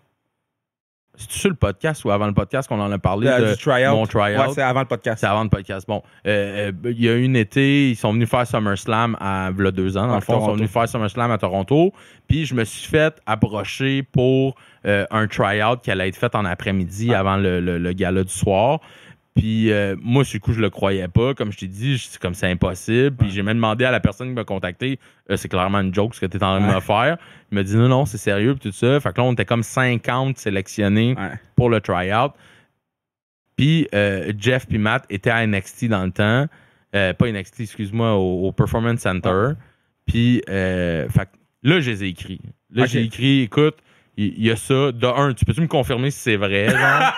S2: C'est-tu sur le podcast ou avant le podcast qu'on en a parlé de
S3: du tryout?
S2: Mon tryout?
S3: Ouais, c'est avant le podcast.
S2: C'est avant le podcast. Bon, il y a une été, ils sont venus faire SummerSlam il y a 2 ans. Dans le fond, ils sont venus faire SummerSlam à Toronto. Puis je me suis fait approcher pour un tryout qui allait être fait en après-midi avant le gala du soir. Puis moi, sur le coup, je le croyais pas. Comme je t'ai dit, c'est comme c'est impossible. Puis j'ai même demandé à la personne qui m'a contacté, c'est clairement une joke ce que tu es en train de me faire. Il m'a dit non, c'est sérieux, puis tout ça. Fait que là, on était comme 50 sélectionnés pour le tryout. Puis Jeff puis Matt étaient à NXT dans le temps. Pas NXT, excuse-moi, au Performance Center. Puis fait que là, je les ai écrits. Là, j'ai écrit, écoute, il y a ça. De un, tu peux-tu me confirmer si c'est vrai, genre?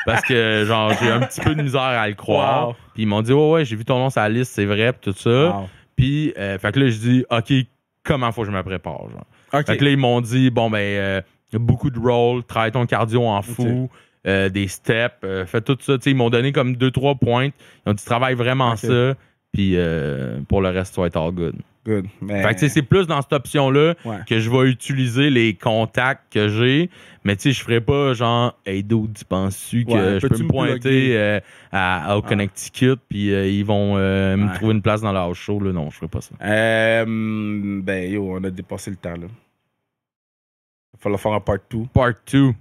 S2: Parce que, genre, j'ai un petit peu de misère à le croire. Puis ils m'ont dit, ouais, j'ai vu ton nom sur la liste, c'est vrai, puis tout ça. Puis, fait que là, je dis, OK, comment faut que je me prépare, genre? Fait que là, ils m'ont dit, bon, beaucoup de rolls, travaille ton cardio en fou, des steps, fais tout ça. T'sais, ils m'ont donné comme 2-3 points. Ils ont dit, travaille vraiment ça. Puis, pour le reste, ça va être all good.
S3: Mais...
S2: Fait que c'est plus dans cette option-là que je vais utiliser les contacts que j'ai. Mais tu sais, je ferais pas genre, hey dude, tu penses-tu que je peux me pointer au Connecticut puis ils vont me trouver une place dans le house show? Là? Non, je ferais pas ça.
S3: On a dépassé le temps. Là. Il va falloir faire un part 2.
S2: Part 2.
S3: Il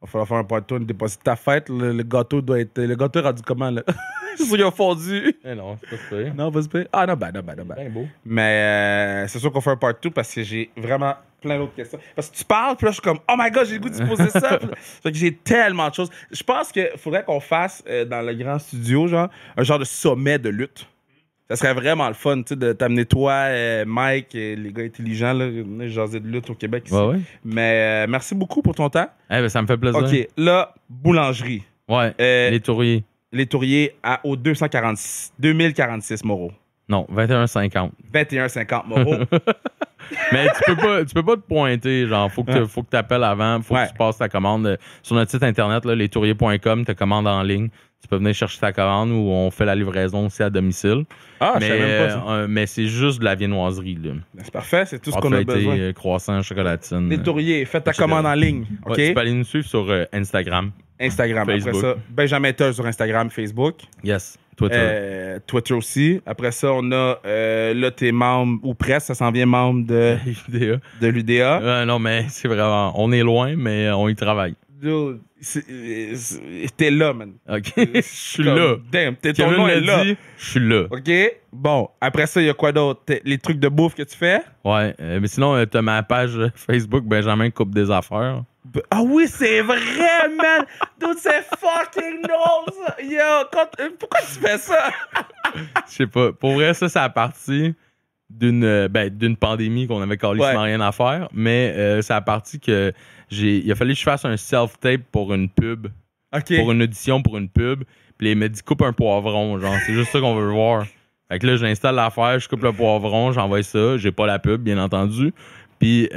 S3: va falloir faire un part 2. On a dépassé ta fête. Le gâteau doit être. Le gâteau est rendu comment là? C'est sûr qu'il a fondu.
S2: Non, c'est pas super.
S3: Non, pas super. Ah non, ben.
S2: Bien beau.
S3: Mais c'est sûr qu'on fait un part 2 parce que j'ai vraiment plein d'autres questions. Parce que tu parles, puis là, je suis comme, oh my god, j'ai le goût de te poser ça. Fait que j'ai tellement de choses. Je pense qu'il faudrait qu'on fasse dans le grand studio, genre, un genre de sommet de lutte. Ça serait vraiment le fun, tu sais, de t'amener toi, Mike, les gars intelligents, là, jaser de lutte au Québec ici.
S2: Ouais.
S3: Mais merci beaucoup pour ton temps.
S2: Ça me fait plaisir.
S3: OK, là, boulangerie.
S2: Ouais, les Touriers.
S3: Les Touriers au 2046 Moreau.
S2: Non, 21,50.
S3: 21,50 Moreau.
S2: Mais tu peux pas te pointer, genre, faut que tu appelles avant, faut que tu passes ta commande sur notre site internet, là, lestouriers.com, ta commande en ligne. Tu peux venir chercher ta commande ou on fait la livraison aussi à domicile.
S3: Je savais même pas ça.
S2: Mais c'est juste de la viennoiserie, là.
S3: C'est parfait, c'est tout ce qu'on a besoin.
S2: Croissant, chocolatine.
S3: Les Touriers, faites ta commande en ligne. OK?
S2: Tu peux aller nous suivre sur Instagram.
S3: Facebook. Après ça, Benjamin Tull sur Instagram, Facebook.
S2: Yes.
S3: Twitter aussi. Après ça, on a là, t'es membre, ou presque, ça s'en vient membre de l'UDA.
S2: Non, mais c'est vraiment... On est loin, mais on y travaille.
S3: Dude, t'es là, man.
S2: OK, je suis là.
S3: Damn, ton nom est là.
S2: Je suis là.
S3: OK, bon. Après ça, il y a quoi d'autre? Les trucs de bouffe que tu fais?
S2: Ouais, mais sinon, t'as ma page Facebook, Benjamin Coupe des affaires.
S3: Ah oui, c'est vrai, man! Dude, c'est fucking drôle, ça! Yo, pourquoi tu fais ça?
S2: Je sais pas. Pour vrai, ça a parti d'une pandémie qu'on avait carrément rien à faire, mais ça a parti que il a fallu que je fasse un self-tape pour une pub.
S3: OK.
S2: Pour une audition, pour une pub. Puis il m'a dit coupe un poivron, genre, c'est juste ça qu'on veut voir. Fait que là, j'installe l'affaire, je coupe le poivron, j'envoie ça, j'ai pas la pub, bien entendu. Puis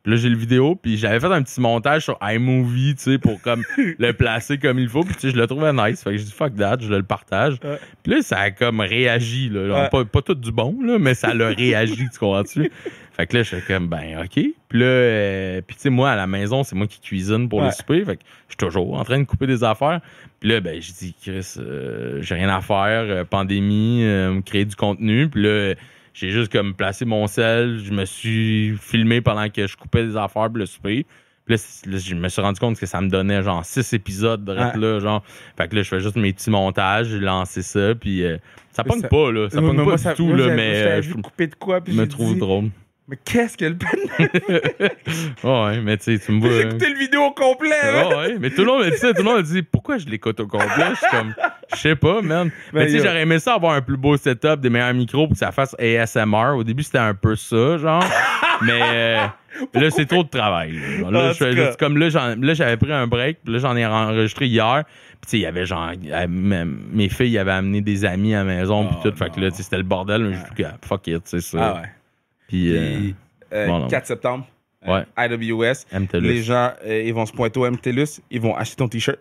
S2: là, j'ai le vidéo, puis j'avais fait un petit montage sur iMovie, tu sais, pour comme le placer comme il faut. Puis tu sais, je le trouvais nice. Fait que j'ai dit fuck that, je le partage. Ouais. Puis là, ça a comme réagi, là. Genre, pas tout du bon, là, mais ça l'a réagi, tu comprends-tu? Fait que là, j'étais comme, ben, OK. Puis là, puis tu sais, moi, à la maison, c'est moi qui cuisine pour le souper. Fait que je suis toujours en train de couper des affaires. Puis là, ben, j'ai dit, Chris, j'ai rien à faire, pandémie, créer du contenu. Puis là, j'ai juste comme placé mon sel, je me suis filmé pendant que je coupais des affaires pour le souper. Puis là, je me suis rendu compte que ça me donnait genre 6 épisodes là, genre. Fait que là, je fais juste mes petits montages, j'ai lancé ça, puis ça pogne pas, là. Ça pogne pas du tout, là, mais
S3: je couper de quoi, puis
S2: je me trouve drôle.
S3: Mais qu'est-ce que le
S2: ouais, mais tu sais, tu me vois.
S3: J'ai écouté le vidéo au complet, là.
S2: Ouais, mais tout le monde me dit ça, tout le monde me dit pourquoi je l'écoute au complet. Je suis comme, je sais pas, man. Mais tu sais, j'aurais aimé ça avoir un plus beau setup, des meilleurs micros pour que ça fasse ASMR. Au début, c'était un peu ça, genre. Mais là, c'est trop de travail. Là, comme là, j'avais pris un break, puis là, j'en ai enregistré hier. Puis tu sais, il y avait genre, mes filles avaient amené des amis à la maison, puis tout. Fait que là, c'était le bordel. Mais je dis, fuck it, c'est ça.
S3: Ah ouais.
S2: Puis,
S3: 4 septembre, IWS,
S2: MTLUS.
S3: Les gens, ils vont se pointer au MTLUS, ils vont acheter ton T-shirt.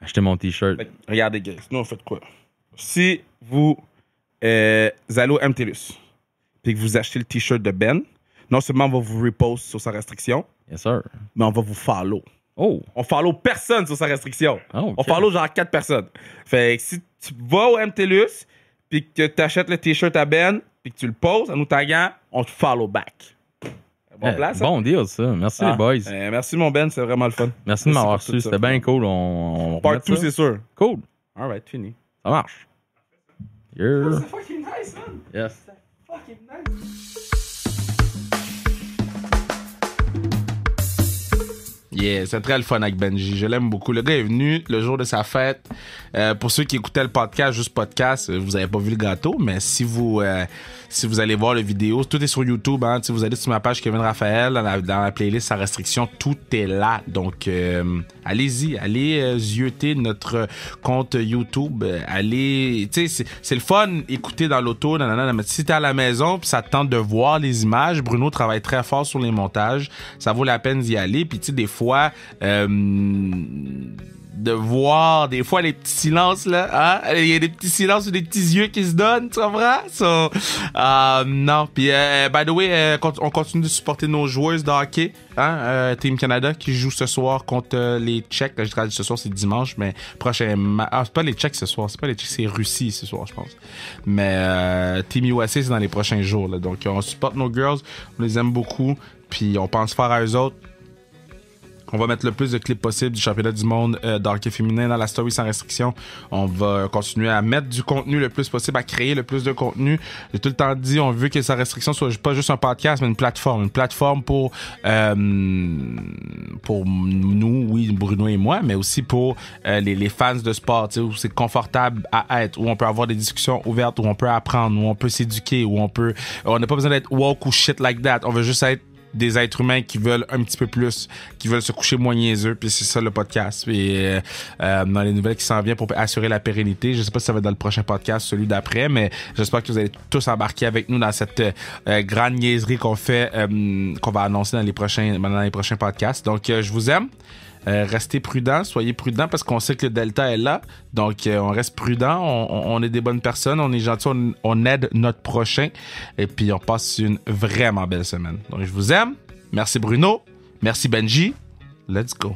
S2: Acheter mon T-shirt.
S3: Regardez, guys, nous, on fait quoi? Si vous allez au MTLUS et que vous achetez le T-shirt de Ben, non seulement on va vous repost sur sa restriction,
S2: yes, sir,
S3: mais on va vous follow.
S2: Oh!
S3: On follow personne sur sa restriction.
S2: Oh, okay.
S3: On follow genre 4 personnes. Fait que si tu vas au MTLUS puis que tu achètes le T-shirt à Ben puis que tu le poses en nous taguant, on te follow back. Bon place,
S2: bon deal, ça. Merci, les boys.
S3: Merci, mon Ben. C'est vraiment le fun.
S2: Merci de m'avoir reçu. C'était bien cool. On
S3: part 2, c'est sûr.
S2: Cool.
S3: All right, fini.
S2: Ça marche. Yeah.
S3: C'est fucking nice, man.
S2: Yes.
S3: C'est fucking nice.
S1: Yeah, c'est très le fun avec Benji. Je l'aime beaucoup. Le gars est venu le jour de sa fête. Pour ceux qui écoutaient le podcast, juste podcast, vous avez pas vu le gâteau, mais si vous allez voir la vidéo, tout est sur YouTube. Hein, vous allez sur ma page Kevin Raphaël, dans la playlist sans restriction, tout est là. Donc, allez-y, allez zioter notre compte YouTube. Allez, tu sais, c'est le fun, écouter dans l'auto, mais si t'es à la maison, puis ça te tente de voir les images, Bruno travaille très fort sur les montages. Ça vaut la peine d'y aller. Puis, tu sais, des fois, de voir des fois les petits silences là, hein? Il y a des petits silences ou des petits yeux qui se donnent, tu comprends? So, non, puis by the way, on continue de supporter nos joueuses de hockey, hein? Team Canada qui joue ce soir contre les Tchèques. Là, je traduis ce soir, c'est dimanche, mais prochain c'est pas les Tchèques ce soir, c'est Russie ce soir, je pense. Mais Team USA, c'est dans les prochains jours, là. Donc on supporte nos girls, on les aime beaucoup, puis on pense faire à eux autres. On va mettre le plus de clips possible du championnat du monde d'hockey féminin dans la story sans restriction. On va continuer à mettre du contenu le plus possible, à créer le plus de contenu. J'ai tout le temps dit, on veut que sans restriction soit pas juste un podcast, mais une plateforme. Une plateforme pour nous, oui, Bruno et moi, mais aussi pour les fans de sport, où c'est confortable à être, où on peut avoir des discussions ouvertes, où on peut apprendre, où on peut s'éduquer, où on n'a pas besoin d'être woke ou shit like that. On veut juste être des êtres humains qui veulent un petit peu plus, qui veulent se coucher moins niaiseux, puis c'est ça le podcast. Et dans les nouvelles qui s'en viennent pour assurer la pérennité, je sais pas si ça va être dans le prochain podcast, celui d'après, mais j'espère que vous allez tous embarquer avec nous dans cette grande niaiserie qu'on fait, qu'on va annoncer dans les prochains podcasts. Donc je vous aime. Restez prudents, soyez prudents parce qu'on sait que le Delta est là. Donc, on reste prudent, on est des bonnes personnes, on est gentils, on aide notre prochain. Et puis, on passe une vraiment belle semaine. Donc, je vous aime. Merci Bruno. Merci Benji. Let's go.